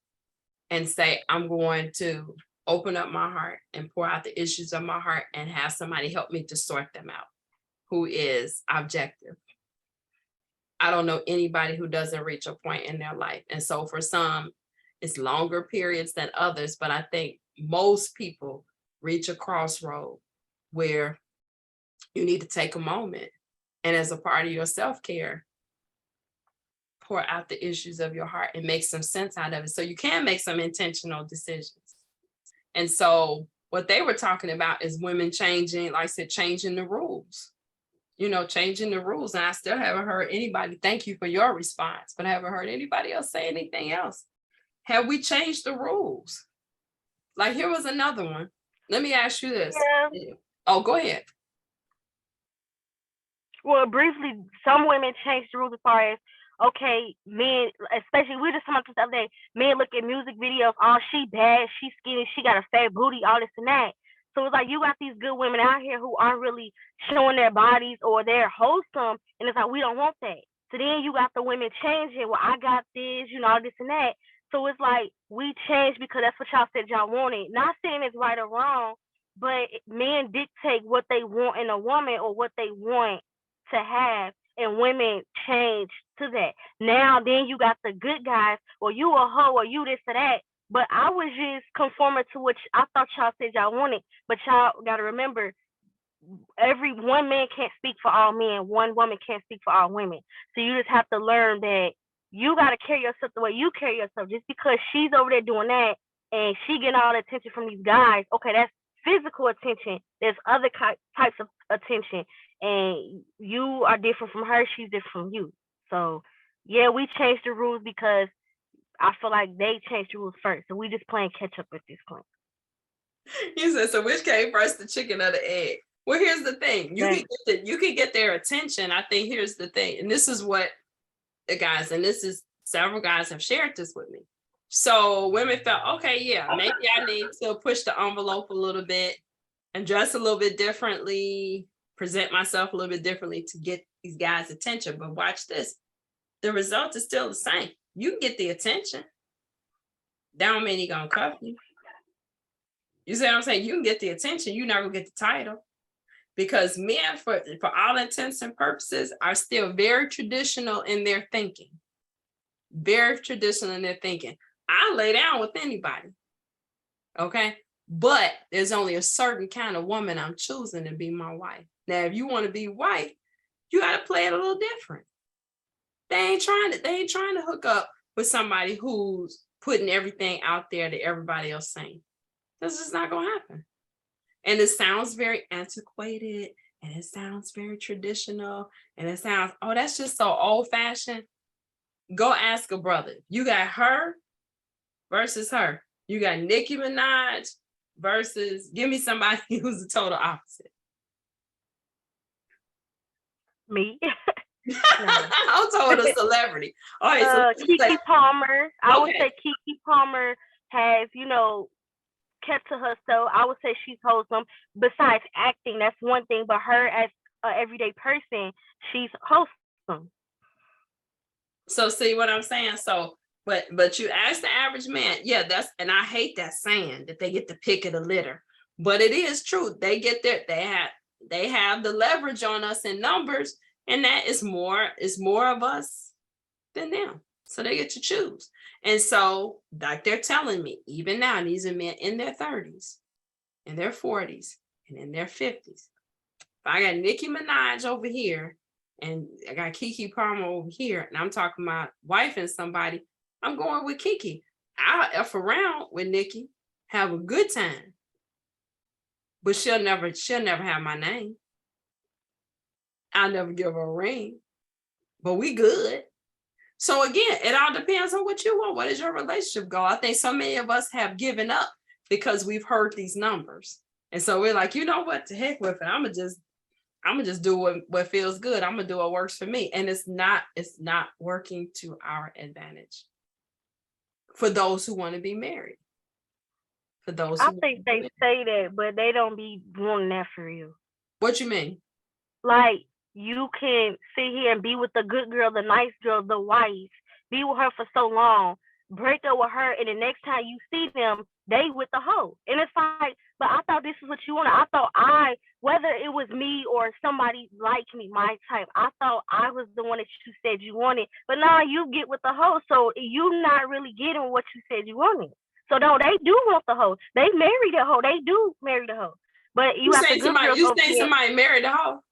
and say, I'm going to open up my heart and pour out the issues of my heart and have somebody help me to sort them out, who is objective. I don't know anybody who doesn't reach a point in their life. And so for some, it's longer periods than others, but I think most people reach a crossroad where you need to take a moment and, as a part of your self-care, pour out the issues of your heart and make some sense out of it so you can make some intentional decisions. And so what they were talking about is women changing, like I said, changing the rules, changing the rules. And I still haven't heard anybody, thank you for your response, but I haven't heard anybody else say anything else. Have we changed the rules? Like, here was another one. Let me ask you this. Yeah. Oh, go ahead. Well, briefly, some women change the rules as far as, okay, men, especially we just talking about this the other day, men look at music videos, oh, she bad, she skinny, she got a fat booty, all this and that. So it's like you got these good women out here who aren't really showing their bodies or they're wholesome, and it's like we don't want that. So then you got the women changing, well, I got this, all this and that. So it's like we change because that's what y'all said y'all wanted. Not saying it's right or wrong, but men dictate what they want in a woman or what they want to have, and women change to that. Now then you got the good guys, or you a hoe, or you this or that. But I was just conforming to what I thought y'all said y'all wanted. But y'all gotta remember, every one man can't speak for all men, one woman can't speak for all women. So you just have to learn that you gotta carry yourself the way you carry yourself. Just because she's over there doing that and she getting all the attention from these guys, okay, that's physical attention. There's other types of attention, and you are different from her, she's different from you. So yeah, we changed the rules because I feel like they changed the rules first, so we just playing catch up at this point. You said, so which came first, the chicken or the egg? Well, here's the thing. You can get their attention. I think here's the thing, and this is what the guys, and this is several guys have shared this with me. So women felt, okay, yeah, maybe I need to push the envelope a little bit and dress a little bit differently, present myself a little bit differently to get these guys' attention. But watch this. The result is still the same. You can get the attention. That don't mean he gonna cuff you. You see what I'm saying? You can get the attention, you never get the title. Because men, for all intents and purposes, are still very traditional in their thinking. Very traditional in their thinking. I lay down with anybody. Okay. But there's only a certain kind of woman I'm choosing to be my wife. Now, if you want to be white, you got to play it a little different. They ain't trying to hook up with somebody who's putting everything out there that everybody else saying. That's just not going to happen. And it sounds very antiquated and it sounds very traditional, and it sounds, oh, that's just so old fashioned. Go ask a brother. You got her versus her. You got Nicki Minaj versus, give me somebody who's the total opposite. Me. I'm talking a celebrity. All right, so Keke Palmer. I would Okay. say Keke Palmer has, kept to herself. I would say she's wholesome. Besides acting, that's one thing, but her as an everyday person, she's wholesome. So see what I'm saying? So, but you ask the average man, yeah, and I hate that saying that they get the pick of the litter, but it is true. They get they have the leverage on us in numbers, and that is more of us than them. So they get to choose. And so, like they're telling me, even now, these are men in their 30s, in their 40s, and in their 50s. If I got Nicki Minaj over here, and I got Keke Palmer over here, and I'm talking about wife and somebody, I'm going with Keke. I'll F around with Nicki, have a good time, but she'll never have my name. I'll never give her a ring, but we good. So again, it all depends on what you want. What is your relationship goal? I think so many of us have given up because we've heard these numbers. And so we're like, you know what, to heck with it. I'm gonna just do what feels good. I'm gonna do what works for me. And it's not working to our advantage for those who want to be married. For those I think they say that, but they don't be wanting that for you. What you mean? Like, you can sit here and be with the good girl, the nice girl, the wife, be with her for so long, break up with her, and the next time you see them, they with the hoe. And it's like, but I thought this is what you wanted. I thought whether it was me or somebody like me, my type, I thought I was the one that you said you wanted. But now you get with the hoe, so you not really getting what you said you wanted. So no, they do want the hoe. They marry the hoe. They do marry the hoe. But you have to somebody married the hoe?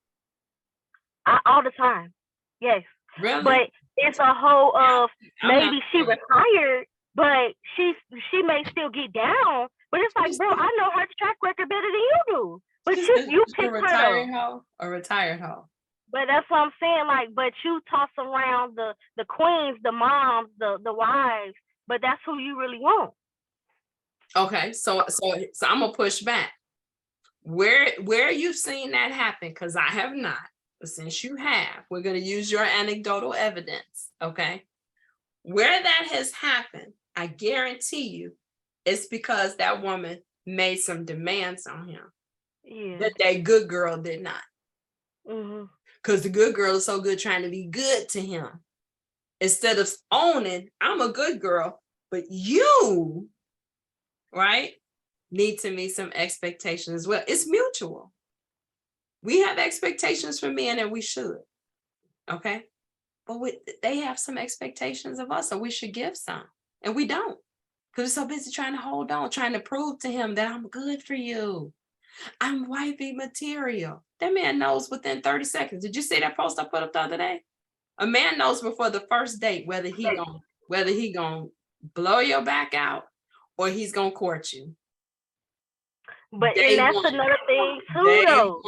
All the time. Yes. Really? But it's a whole of maybe she retired, but she may still get down. But it's like, bro, I know her track record better than you do. But you picked her hoe, a retired hoe. But that's what I'm saying. Like, but you toss around the queens, the moms, the wives. But that's who you really want. Okay, so I'm gonna push back. Where you've seen that happen? Because I have not. But since you have, we're going to use your anecdotal evidence, okay? Where that has happened, I guarantee you, it's because that woman made some demands on him that good girl did not. Because the good girl is so good trying to be good to him. Instead of owning, I'm a good girl, but you, right, need to meet some expectations as well. It's mutual. We have expectations for men, and we should, okay? But they have some expectations of us, so we should give some, and we don't, because we're so busy trying to hold on, trying to prove to him that I'm good for you. I'm wifey material. That man knows within 30 seconds. Did you see that post I put up the other day? A man knows before the first date whether he gonna blow your back out or he's gonna court you. But and that's another thing too, though.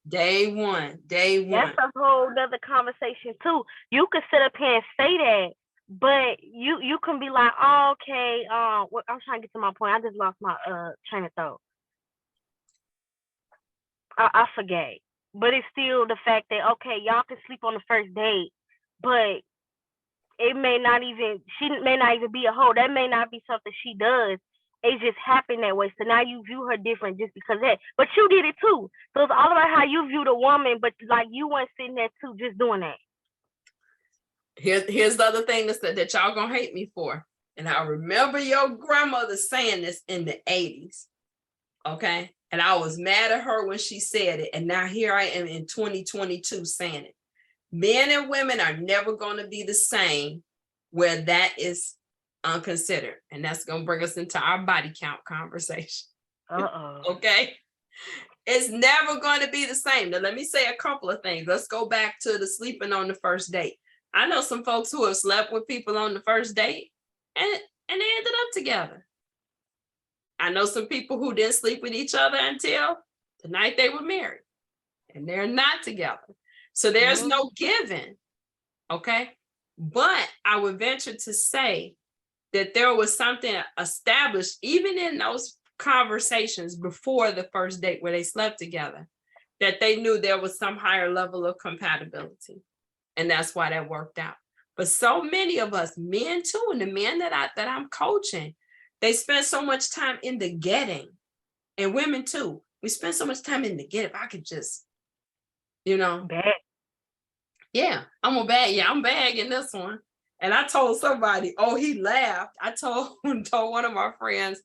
Day one. That's a whole other conversation too. You could sit up here and say that, but you can be like, oh, okay, I'm trying to get to my point. I just lost my train of thought. I forget. But it's still the fact that, okay, y'all can sleep on the first date, but she may not even be a hoe. That may not be something she does. It just happened that way. So now you view her different just because of that. But you did it too. So it's all about how you view the woman, but like you weren't sitting there too, just doing that. Here's the other thing that y'all gonna hate me for. And I remember your grandmother saying this in the 80s. Okay. And I was mad at her when she said it. And now here I am in 2022 saying it. Men and women are never going to be the same where that is unconsidered. And that's going to bring us into our body count conversation. Okay. It's never going to be the same. Now, let me say a couple of things. Let's go back to the sleeping on the first date. I know some folks who have slept with people on the first date and they ended up together. I know some people who didn't sleep with each other until the night they were married. and they're not together. So there's no giving. Okay. But I would venture to say that there was something established even in those conversations before the first date where they slept together, that they knew there was some higher level of compatibility. And that's why that worked out. But so many of us, men too, and the men that I'm coaching, they spend so much time in the getting, and women too. We spend so much time in the get. If I could just, Bad. yeah, I'm bagging this one. And I told somebody, oh, he laughed. I told one of my friends,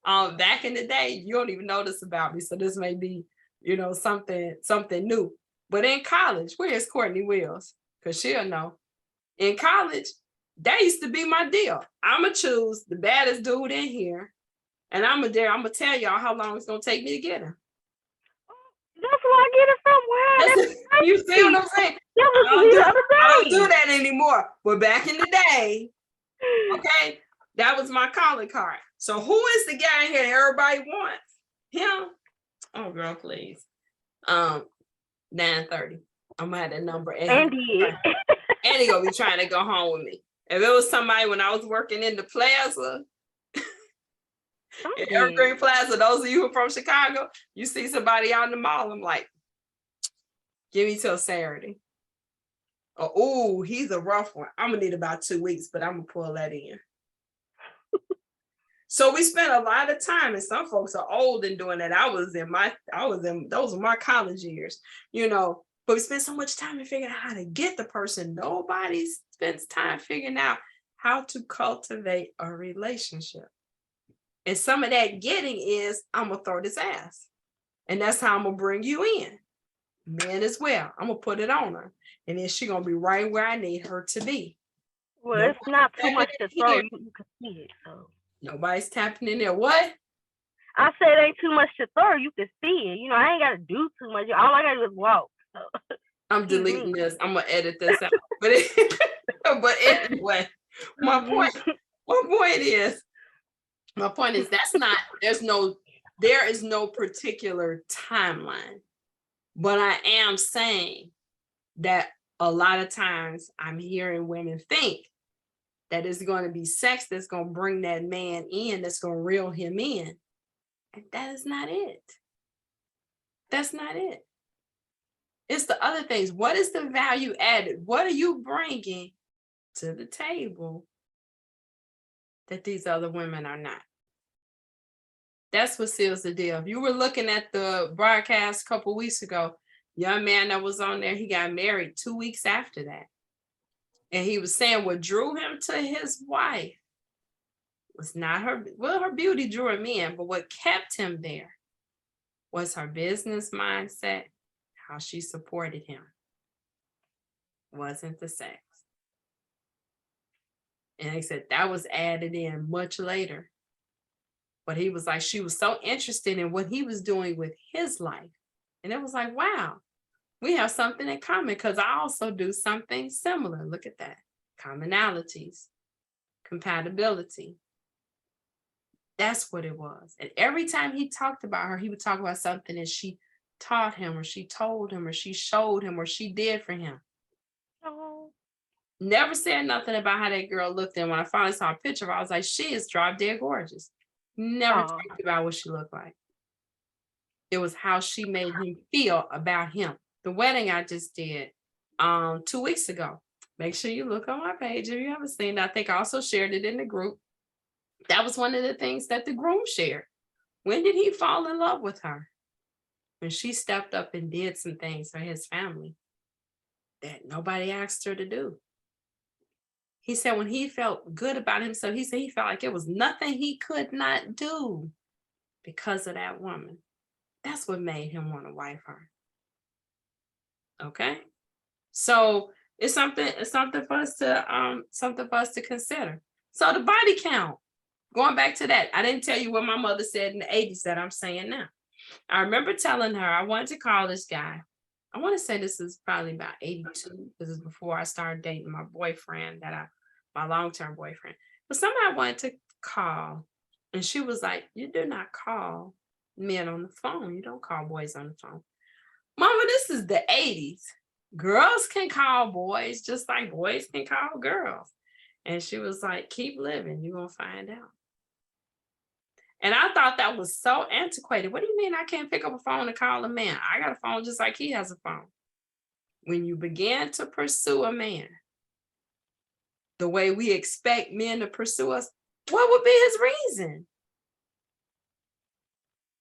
back in the day, you don't even know this about me. So this may be, something new. But in college, where's Courtney Wills? Because she'll know. In college, that used to be my deal. I'ma choose the baddest dude in here, and I'ma tell y'all how long it's gonna take me to get him. That's where I get it from. Wow, you see what I'm saying? I don't do that anymore. But back in the day, okay, that was my calling card. So who is the guy here that everybody wants? Him? Oh, girl, please. 9:30. I'm gonna have that number. And he gonna be trying to go home with me. If it was somebody when I was working in the plaza, in Evergreen Plaza, those of you who are from Chicago, you see somebody out in the mall, I'm like, give me till Saturday. Oh, he's a rough one. I'm gonna need about 2 weeks, but I'm gonna pull that in. So we spent a lot of time, and some folks are old in doing that. Those were my college years, but we spent so much time in figuring out how to get the person. Nobody spends time figuring out how to cultivate a relationship. And some of that getting is, I'm gonna throw this ass. And that's how I'm gonna bring you in. Men as well. I'm gonna put it on her. And then she's gonna be right where I need her to be. Well, it's not too much to throw. You can see it. So nobody's tapping in there. What? I said ain't too much to throw. You can see it. I ain't gotta do too much. All I gotta do is walk. So. I'm deleting this. I'm gonna edit this out. But anyway, my point is there is no particular timeline. But I am saying that a lot of times I'm hearing women think that it's going to be sex that's going to bring that man in, that's going to reel him in. And that is not it. That's not it. It's the other things. What is the value added? What are you bringing to the table that these other women are not? That's what seals the deal. If you were looking at the broadcast a couple weeks ago, young man that was on there, he got married 2 weeks after that. And he was saying what drew him to his wife was not her beauty drew him in, but what kept him there was her business mindset, how she supported him. Wasn't the sex. And he said that was added in much later. But he was like, she was so interested in what he was doing with his life. And it was like, wow, we have something in common because I also do something similar. Look at that. Commonalities, compatibility. That's what it was. And every time he talked about her, he would talk about something that she taught him, or she told him, or she showed him, or she did for him. Oh. Never said nothing about how that girl looked. And when I finally saw a picture of her, I was like, she is drop dead gorgeous. Never talked about what she looked like. It was how she made him feel about him. The wedding I just did 2 weeks ago. Make sure you look on my page if you haven't seen it. I think I also shared it in the group. That was one of the things that the groom shared. When did he fall in love with her? When she stepped up and did some things for his family that nobody asked her to do. He said when he felt good about himself, he said he felt like it was nothing he could not do because of that woman. That's what made him want to wife her. Okay? So it's something for us to consider. So the body count, going back to that, I didn't tell you what my mother said in the 80s that I'm saying now. I remember telling her I wanted to call this guy. I want to say this is probably about 82. This is before I started dating my boyfriend, my long-term boyfriend. But somebody I wanted to call, and she was like, you do not call men on the phone. You don't call boys on the phone. Mama, this is the 80s. Girls can call boys just like boys can call girls. And she was like, keep living, you're going to find out. And I thought that was so antiquated. What do you mean I can't pick up a phone and call a man? I got a phone just like he has a phone. When you began to pursue a man the way we expect men to pursue us, what would be his reason?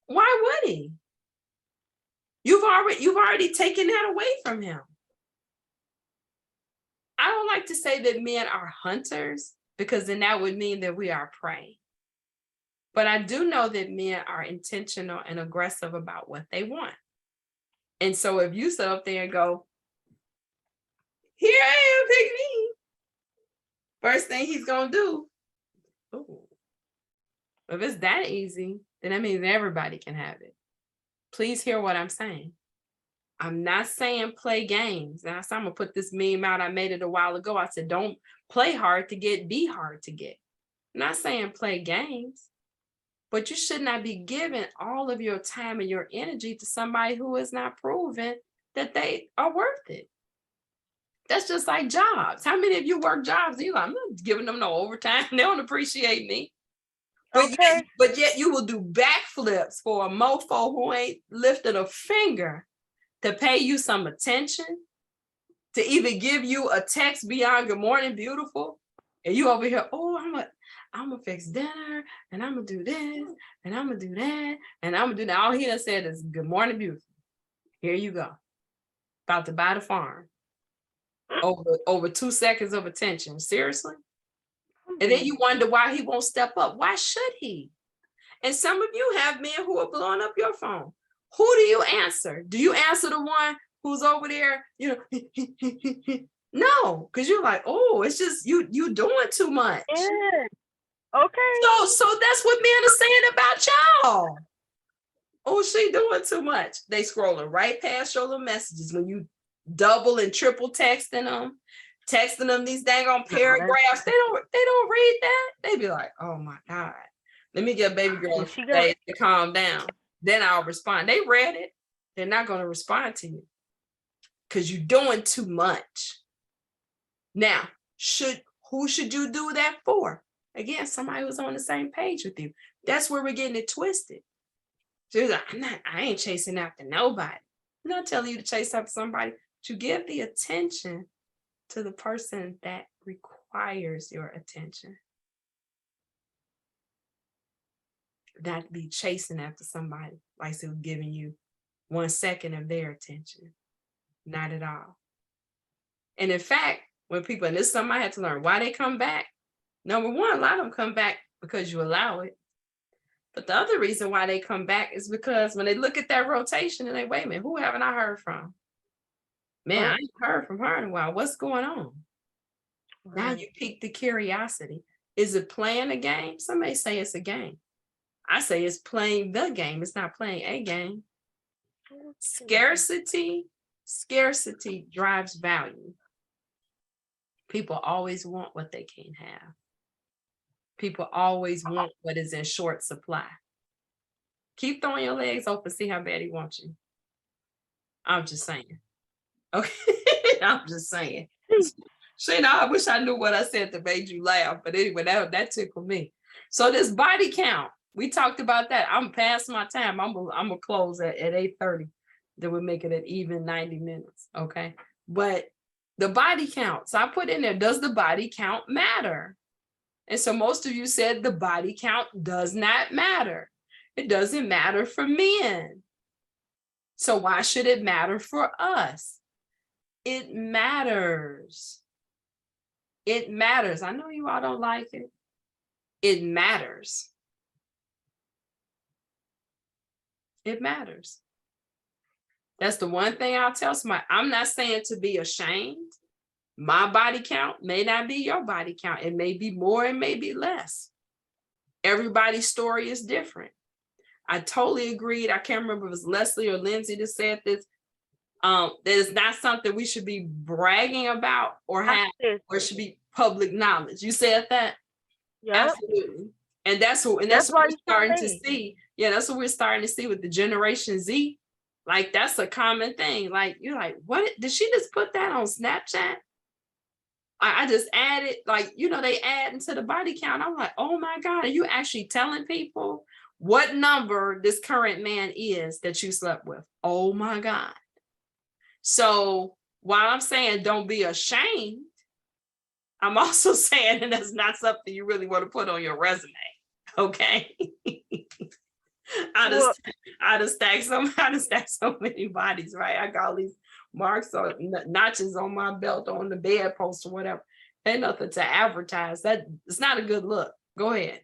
Why would he? You've already taken that away from him. I don't like to say that men are hunters, because then that would mean that we are prey. But I do know that men are intentional and aggressive about what they want. And so if you sit up there and go, here I am, pick me, first thing he's going to do, ooh, if it's that easy, then that means everybody can have it. Please hear what I'm saying. I'm not saying play games. Now, so I'm going to put this meme out. I made it a while ago. I said, don't play hard to get, be hard to get. I'm not saying play games, but you should not be giving all of your time and your energy to somebody who is not proven that they are worth it. That's just like jobs. How many of you work jobs? You're like, I'm not giving them no overtime. They don't appreciate me. But yet you will do backflips for a mofo who ain't lifted a finger to pay you some attention, to even give you a text beyond good morning, beautiful. And you over here, oh, I'm gonna fix dinner, and I'm gonna do this, and I'm gonna do that, and I'm gonna do that. All he done said is good morning, beautiful. Here you go. About to buy the farm. Over 2 seconds of attention. Seriously? And then you wonder why he won't step up. Why should he? And some of you have men who are blowing up your phone. Who do you answer? Do you answer the one who's over there, you know? No, because you're like, oh, it's just you doing too much. Yeah. Okay. So that's what men are saying about y'all. Oh, she doing too much. They scrolling right past your little messages when you double and triple texting them these dang on paragraphs. They don't read that. They be like, oh my God. Let me get baby girl to calm down. Then I'll respond. They read it. They're not going to respond to you because you're doing too much. Now, who should you do that for? Again, somebody who's on the same page with you. That's where we're getting it twisted. So like, I ain't chasing after nobody. I'm not telling you to chase after somebody. To give the attention to the person that requires your attention. Not be chasing after somebody like they're giving you 1 second of their attention. Not at all. And in fact, when people, and this is something I had to learn, why they come back. Number one, a lot of them come back because you allow it. But the other reason why they come back is because when they look at that rotation and they, wait a minute, who haven't I heard from? Man, I ain't heard from her in a while. What's going on? Right. Now you pique the curiosity. Is it playing a game? Some may say it's a game. I say it's playing the game. It's not playing a game. Scarcity drives value. People always want what they can't have. People always want what is in short supply. Keep throwing your legs open, see how bad he wants you. I'm just saying. Okay, I'm just saying. Shayna, I wish I knew what I said that made you laugh, but anyway, that tickled me. So this body count, we talked about that. I'm past my time. I'm gonna close at 8:30. Then we'll make it an even 90 minutes. Okay, but the body count. So I put in there, does the body count matter? And so most of you said the body count does not matter. It doesn't matter for men. So why should it matter for us? It matters. It matters. I know you all don't like it. It matters. It matters. That's the one thing I'll tell somebody. I'm not saying to be ashamed. My body count may not be your body count. It may be more, it may be less. Everybody's story is different. I totally agreed. I can't remember if it was Leslie or Lindsay that said this. That is not something we should be bragging about or have, or should be public knowledge. You said that? Yeah. Absolutely. And that's what we're starting to see. Yeah, that's what we're starting to see with the Generation Z. Like, that's a common thing. Like, you're like, what? Did she just put that on Snapchat? I just added, like, they add into the body count. I'm like, oh my God, are you actually telling people what number this current man is that you slept with? Oh my God. So while I'm saying don't be ashamed, I'm also saying that that's not something you really want to put on your resume. Okay. Well, I just stack so many bodies, right? I got all these marks or notches on my belt, on the bedpost or whatever. Ain't nothing to advertise. That it's not a good look. Go ahead.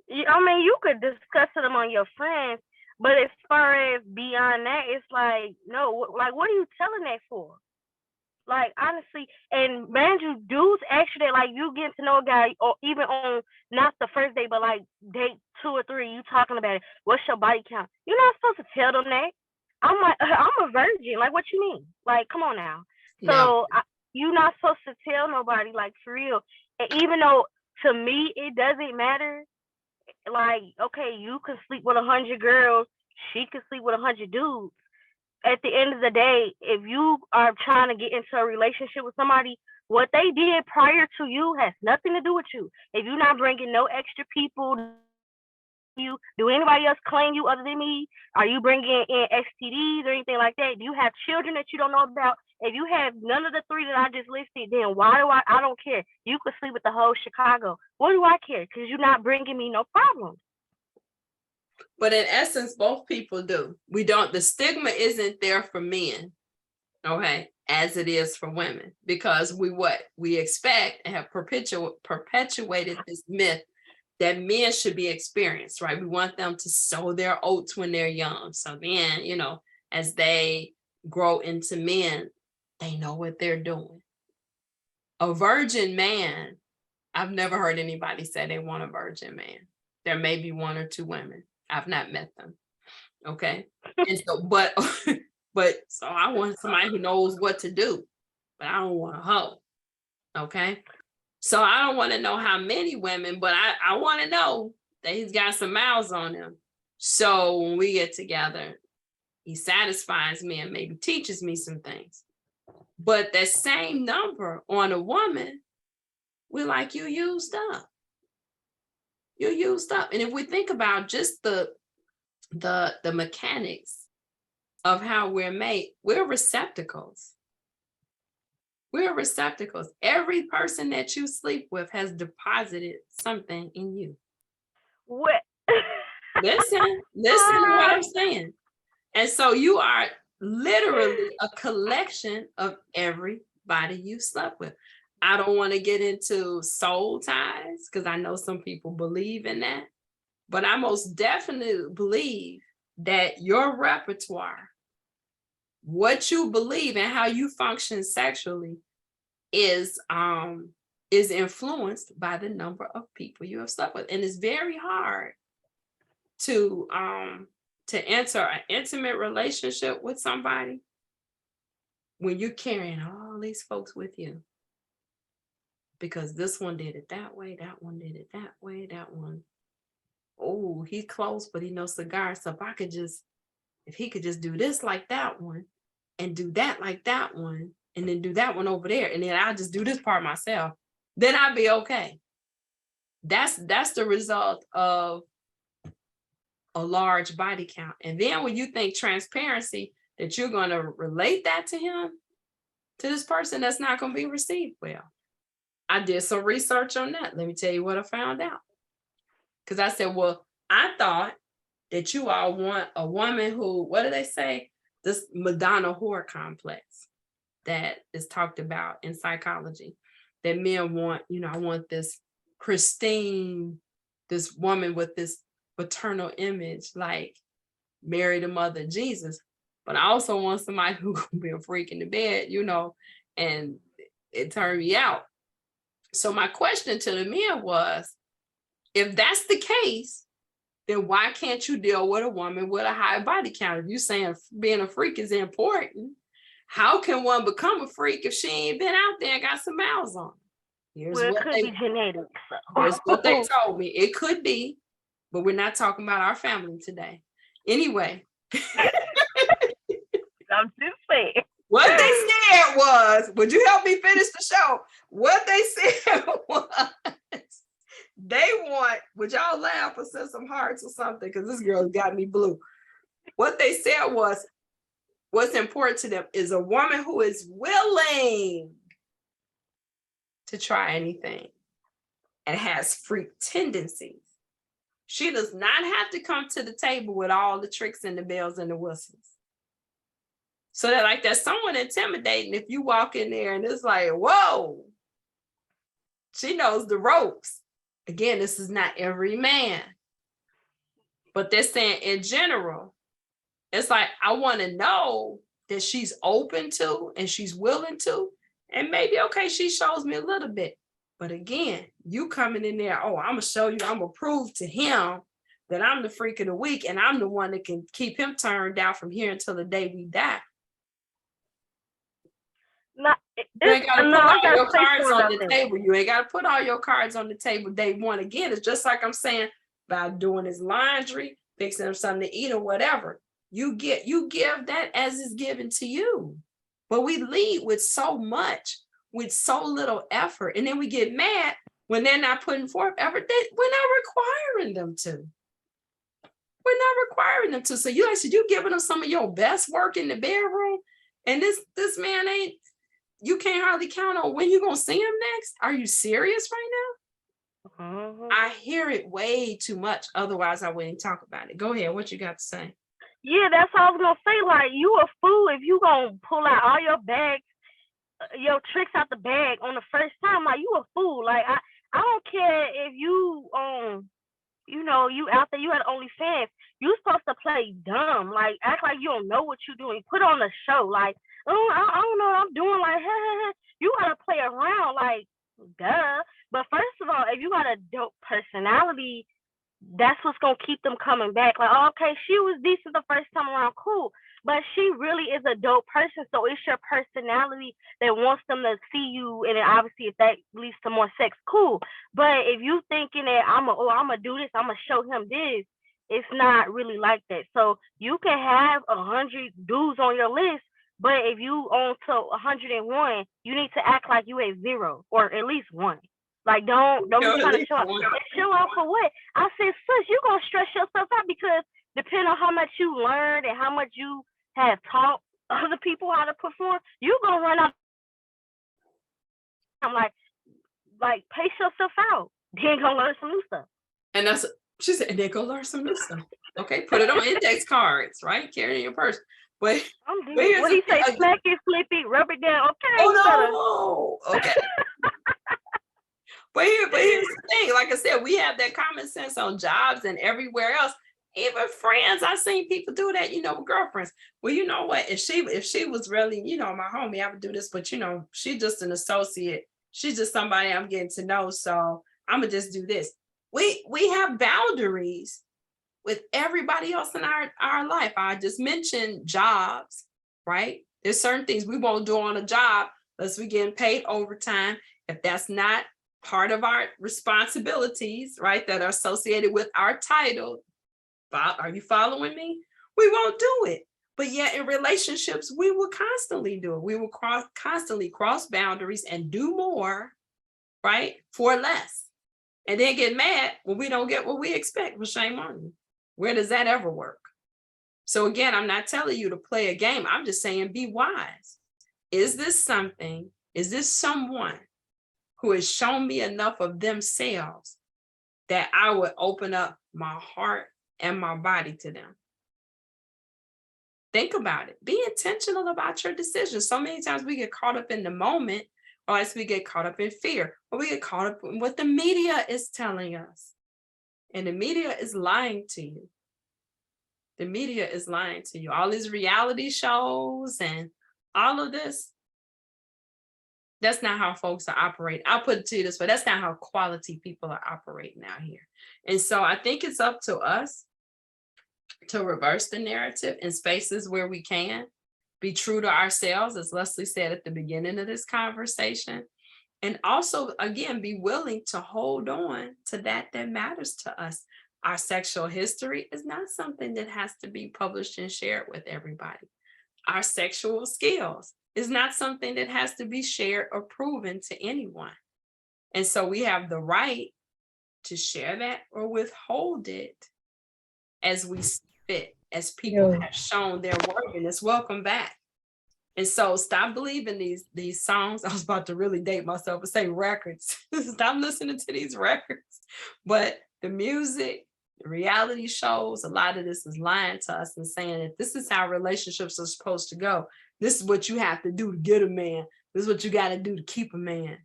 I mean, you could discuss it among your friends, but as far as beyond that, it's like, no, like, what are you telling that for? Like, honestly, and man, you dudes actually, like, you get to know a guy, or even on not the first date, but like date 2 or 3, you talking about it. What's your body count? You're not supposed to tell them that. I'm like, I'm a virgin. Like, what you mean? Like, come on now. Yeah. So you're not supposed to tell nobody, like, for real. And even though to me it doesn't matter, like, okay, you can sleep with 100 girls, she can sleep with 100 dudes. At the end of the day, if you are trying to get into a relationship with somebody, what they did prior to you has nothing to do with you. If you're not bringing no extra people, do anybody else claim you other than me? Are you bringing in STDs or anything like that? Do you have children that you don't know about? If you have none of the 3 that I just listed, then why do I don't care. You could sleep with the whole Chicago. What do I care? Because you're not bringing me no problems. But in essence, both people do. We don't, the stigma isn't there for men, okay, as it is for women, because we expect and have perpetuated this myth that men should be experienced, right? We want them to sow their oats when they're young. So then, as they grow into men, they know what they're doing. A virgin man, I've never heard anybody say they want a virgin man. There may be 1 or 2 women. I've not met them. Okay. And so, but so I want somebody who knows what to do, but I don't want a hoe. Okay. So I don't want to know how many women, but I want to know that he's got some miles on him. So when we get together, he satisfies me and maybe teaches me some things. But that same number on a woman, we're like, you used up. You're used up. And if we think about just the mechanics of how we're made, we're receptacles. We're receptacles. Every person that you sleep with has deposited something in you. What? Listen to what I'm saying. And so you are literally a collection of everybody you slept with. I don't want to get into soul ties because I know some people believe in that. But I most definitely believe that your repertoire, what you believe and how you function sexually is influenced by the number of people you have slept with. And it's very hard to enter an intimate relationship with somebody when you're carrying all these folks with you. Because this one did it that way, that one did it that way, that one, oh, he's close, but he knows cigars. So if he could just do this like that one and do that like that one, and then do that one over there, and then I'll just do this part myself, then I'd be okay. That's the result of a large body count. And then when you think transparency, that you're going to relate that to him, to this person, that's not going to be received well. I did some research on that. Let me tell you what I found out. Because I said, well, I thought that you all want a woman who, what do they say? This Madonna whore complex that is talked about in psychology. That men want, I want this pristine, this woman with this maternal image, like Mary, the mother of Jesus. But I also want somebody who can be a freak in the bed, and it turned me out. So my question to the men was, if that's the case, then why can't you deal with a woman with a high body count? If you're saying being a freak is important, how can one become a freak if she ain't been out there and got some miles on? Well, it could be genetics. Here's what they told me. It could be, but we're not talking about our family today. Anyway. saying? What they said was, would you help me finish the show? What they said was, they want, would y'all laugh or send some hearts or something? Because this girl got me blue. What they said was, what's important to them is a woman who is willing to try anything and has freak tendencies. She does not have to come to the table with all the tricks and the bells and the whistles. So that like that's somewhat intimidating if you walk in there and it's like, whoa, she knows the ropes. Again, this is not every man. But they're saying in general, it's like, I want to know that she's open to and she's willing to. And maybe, okay, she shows me a little bit. But again, you coming in there, oh, I'm going to show you, I'm going to prove to him that I'm the freak of the week and I'm the one that can keep him turned down from here until the day we die. No, You ain't got to put all your cards on the thing. table. You ain't got to put all your cards on the table day one. Again, it's just like I'm saying about doing his laundry, fixing him something to eat or whatever. You give that as is given to you. But we lead with so much, with so little effort. And then we get mad when they're not putting forth effort. We're not requiring them to. We're not requiring them to. So you actually, you giving them some of your best work in the bedroom. And this man ain't, you can't hardly count on when you're going to see him next. Are you serious right now? Mm-hmm. I hear it way too much. Otherwise, I wouldn't talk about it. Go ahead. What you got to say? Yeah, that's all I was going to say. Like, you a fool if you going to pull out all your bags, your tricks out the bag on the first time. Like, you a fool. Like, I don't care if you, you know, you out there, you had OnlyFans. You supposed to play dumb. Like, act like you don't know what you're doing. Put on a show. Like, oh, I don't know what I'm doing. Like, you gotta play around. Like, duh. But first of all, if you got a dope personality, that's what's gonna keep them coming back. Like, oh, okay, she was decent the first time around, cool. But she really is a dope person. So it's your personality that wants them to see you. And then obviously if that leads to more sex, cool. But if you thinking that I'm gonna do this, I'm gonna show him this, it's not really like that. So you can have 100 dudes on your list, but if you on to 101, you need to act like you at 0 or at least 1. Like, don't be trying to show out. And show out for what? I said, sis, you're going to stress yourself out because depending on how much you learned and how much you have taught other people how to perform, you're going to run out. I'm like, pace yourself out. Then go learn some new stuff. And that's, she said, and then go learn some new stuff. Okay, put it on index cards, right? Carry it in your purse. But what he say? Smack it, flip it, rub it down. Okay. Oh no. Okay. But here's the thing. Like I said, we have that common sense on jobs and everywhere else. Even friends, I've seen people do that, you know, with girlfriends. Well, you know what? If she was really, you know, my homie, I would do this, but you know, she's just an associate. She's just somebody I'm getting to know. So I'm gonna just do this. We have boundaries with everybody else in our life. I just mentioned jobs, right? There's certain things we won't do on a job unless we're getting paid overtime. If that's not part of our responsibilities, right, that are associated with our title, are you following me? We won't do it. But yet in relationships, we will constantly do it. We will constantly cross boundaries and do more, right, for less. And then get mad when we don't get what we expect. Well, shame on you. Where does that ever work? So again, I'm not telling you to play a game. I'm just saying be wise. Is this someone who has shown me enough of themselves that I would open up my heart and my body to them? Think about it. Be intentional about your decisions. So many times we get caught up in the moment, or else we get caught up in fear, or we get caught up in what the media is telling us. And the media is lying to you. The media is lying to you. All these reality shows and all of this, that's not how folks are operating. I'll put it to you this way. That's not how quality people are operating out here. And so I think it's up to us to reverse the narrative in spaces where we can. Be true to ourselves, as Leslie said at the beginning of this conversation. And also, again, be willing to hold on to that matters to us. Our sexual history is not something that has to be published and shared with everybody. our sexual skills. It's not something that has to be shared or proven to anyone. And so we have the right to share that or withhold it as we see fit, as people Yo, have shown their worthiness. Welcome back. And so stop believing these songs. I was about to really date myself and say records. Stop listening to these records. But the music, the reality shows, a lot of this is lying to us and saying that this is how relationships are supposed to go. This is what you have to do to get a man. This is what you got to do to keep a man.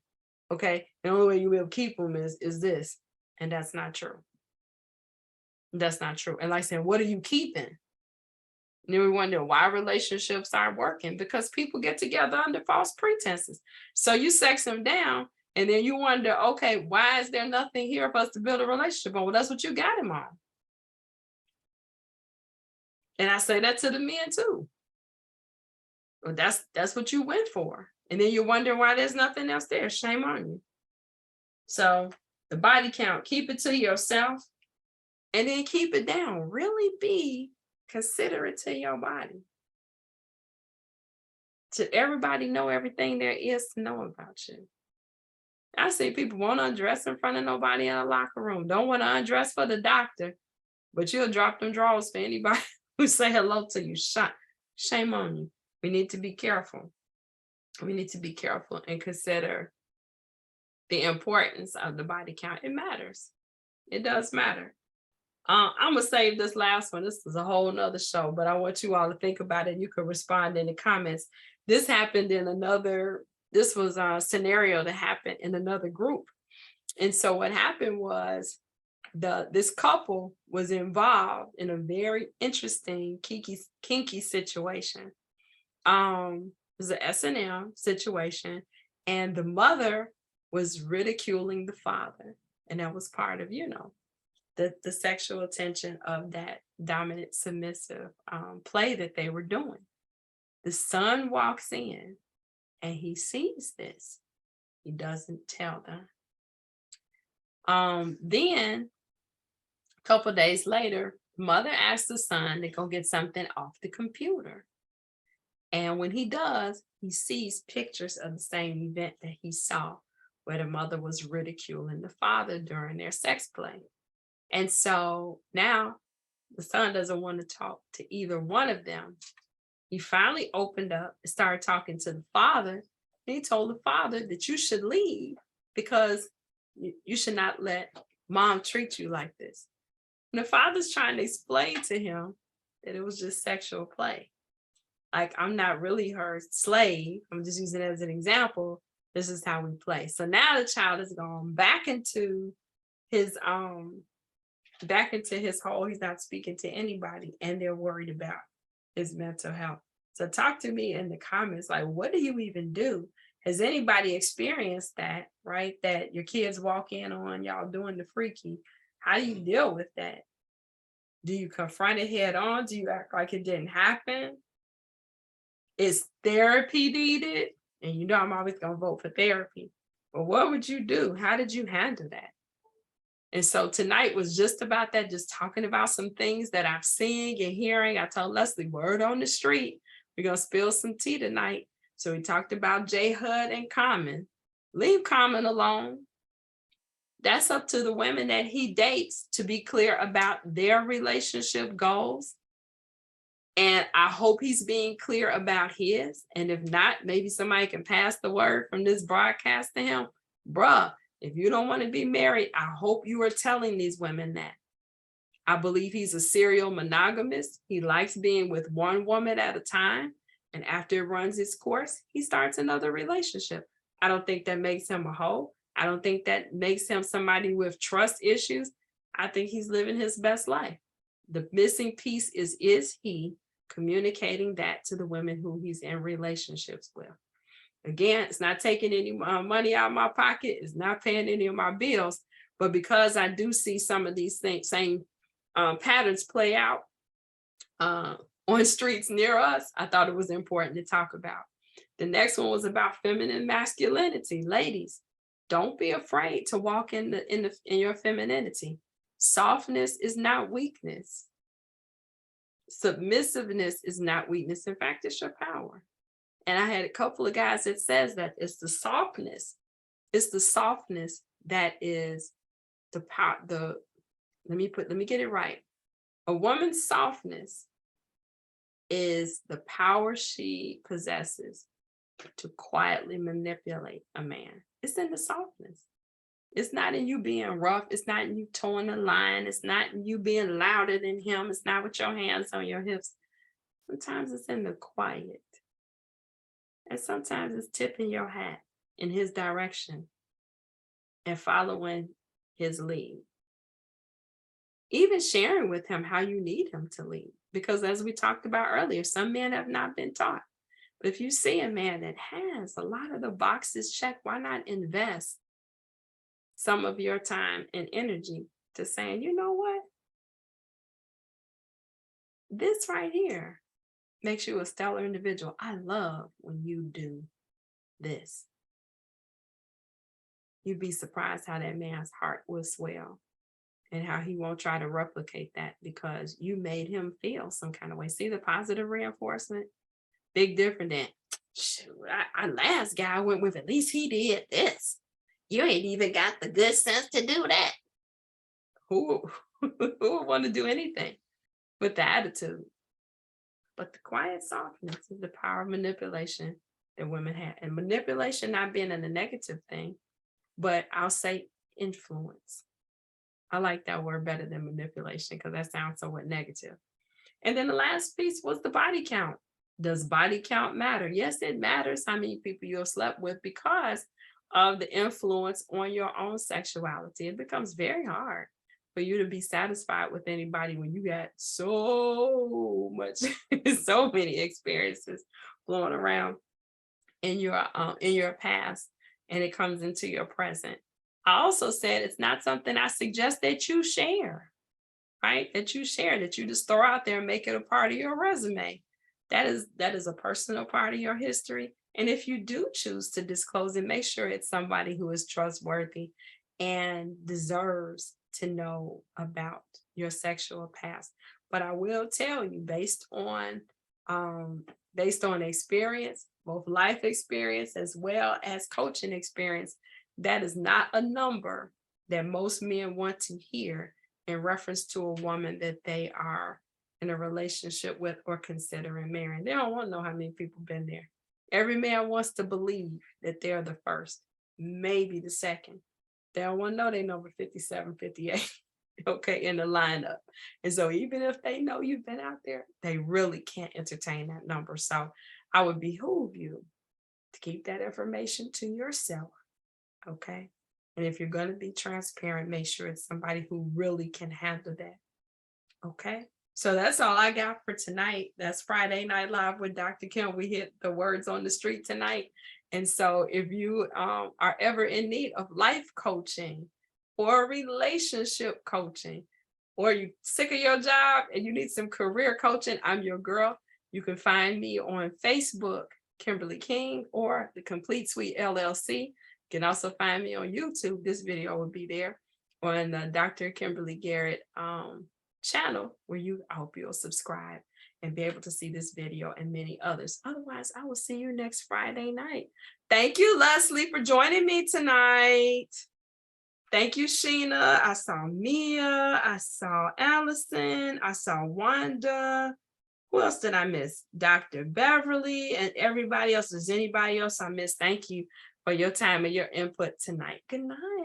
Okay. The only way you will keep him is this. And that's not true. That's not true. And like I said, what are you keeping? And then we wonder why relationships aren't working, because people get together under false pretenses. So you sex them down and then you wonder, okay, why is there nothing here for us to build a relationship on? Well, that's what you got him on. And I say that to the men too. Well, that's what you went for. And then you wonder why there's nothing else there. Shame on you. So the body count, keep it to yourself and then keep it down. Really be considerate to your body. To everybody know everything there is to know about you. I see people won't undress in front of nobody in a locker room. Don't want to undress for the doctor, but you'll drop them drawers for anybody who say hello to you. Shame on you. We need to be careful. We need to be careful and consider the importance of the body count. It matters. It does matter. I'm gonna save this last one. This is a whole nother show, but I want you all to think about it. You can respond in the comments. This happened in this was a scenario that happened in another group. And so what happened was this couple was involved in a very interesting kinky situation. It was an S&M situation, and the mother was ridiculing the father. And that was part of, the sexual attention of that dominant submissive play that they were doing. The son walks in and he sees this. He doesn't tell them. Then a couple days later, mother asks the son to go get something off the computer. And when he does, he sees pictures of the same event that he saw, where the mother was ridiculing the father during their sex play. And so now the son doesn't want to talk to either one of them. He finally opened up and started talking to the father. And he told the father that you should leave because you should not let mom treat you like this. And the father's trying to explain to him that it was just sexual play. Like, I'm not really her slave. I'm just using it as an example. This is how we play. So now the child is gone back into his hole. He's not speaking to anybody, and they're worried about his mental health. So talk to me in the comments, like, what do you even do? Has anybody experienced that, right? That your kids walk in on y'all doing the freaky. How do you deal with that? Do you confront it head on? Do you act like it didn't happen? Is therapy needed? And I'm always going to vote for therapy. But what would you do? How did you handle that? And so tonight was just about that, just talking about some things that I've seen and hearing. I told Leslie, word on the street, we're going to spill some tea tonight. So we talked about JHud and Common. Leave Common alone. That's up to the women that he dates to be clear about their relationship goals. And I hope he's being clear about his. And if not, maybe somebody can pass the word from this broadcast to him. Bruh, if you don't want to be married, I hope you are telling these women that. I believe he's a serial monogamist. He likes being with one woman at a time. And after it runs its course, he starts another relationship. I don't think that makes him a hoe. I don't think that makes him somebody with trust issues. I think he's living his best life. The missing piece is he communicating that to the women who he's in relationships with? Again, it's not taking any money out of my pocket. It's not paying any of my bills. But because I do see some of these same patterns play out on streets near us, I thought it was important to talk about. The next one was about feminine masculinity. Ladies, don't be afraid to walk in your femininity. Softness is not weakness. Submissiveness is not weakness. In fact, it's your power. And I had a couple of guys that says that it's the softness. It's the softness that is the power. Let me get it right. A woman's softness is the power she possesses to quietly manipulate a man. It's in the softness. It's not in you being rough. It's not in you towing the line. It's not in you being louder than him. It's not with your hands on your hips. Sometimes it's in the quiet. And sometimes it's tipping your hat in his direction and following his lead. Even sharing with him how you need him to lead. Because as we talked about earlier, some men have not been taught. But if you see a man that has a lot of the boxes checked, why not invest some of your time and energy to saying, you know what? This right here makes you a stellar individual. I love when you do this. You'd be surprised how that man's heart will swell and how he won't try to replicate that because you made him feel some kind of way. See the positive reinforcement? Big difference than, shoot, our last guy I went with, at least he did this. You ain't even got the good sense to do that. Who would want to do anything with the attitude? But the quiet softness is the power of manipulation that women have. And manipulation not being a negative thing, but I'll say influence. I like that word better than manipulation because that sounds somewhat negative. And then the last piece was the body count. Does body count matter? Yes, it matters how many people you've slept with because of the influence on your own sexuality. It becomes very hard for you to be satisfied with anybody when you got so much, so many experiences flowing around in your past, and it comes into your present. I also said it's not something I suggest that you share, right? That you share, that you just throw out there and make it a part of your resume. That is a personal part of your history. And if you do choose to disclose it, make sure it's somebody who is trustworthy and deserves to know about your sexual past. But I will tell you, based on experience, both life experience as well as coaching experience, that is not a number that most men want to hear in reference to a woman that they are in a relationship with or considering marrying. They don't want to know how many people been there. Every man wants to believe that they're the first, maybe the second. They don't want to know they number 57, 58, okay, in the lineup. And so even if they know you've been out there, they really can't entertain that number. So I would behoove you to keep that information to yourself, okay? And if you're going to be transparent, make sure it's somebody who really can handle that, okay? So that's all I got for tonight. That's Friday Night Live with Dr. Kim. We hit the words on the street tonight. And so if you are ever in need of life coaching or relationship coaching, or you're sick of your job and you need some career coaching, I'm your girl. You can find me on Facebook, Kimberly King, or The Complete Suite LLC. You can also find me on YouTube. This video will be there on the Dr. Kimberly Garrett channel, where I hope you'll subscribe and be able to see this video and many others. Otherwise, I will see you next Friday night. Thank you, Leslie, for joining me tonight. Thank you, Sheena. I saw Mia. I saw Allison. I saw Wanda. Who else did I miss? Dr. Beverly and everybody else. Is anybody else I missed? Thank you for your time and your input tonight. Good night.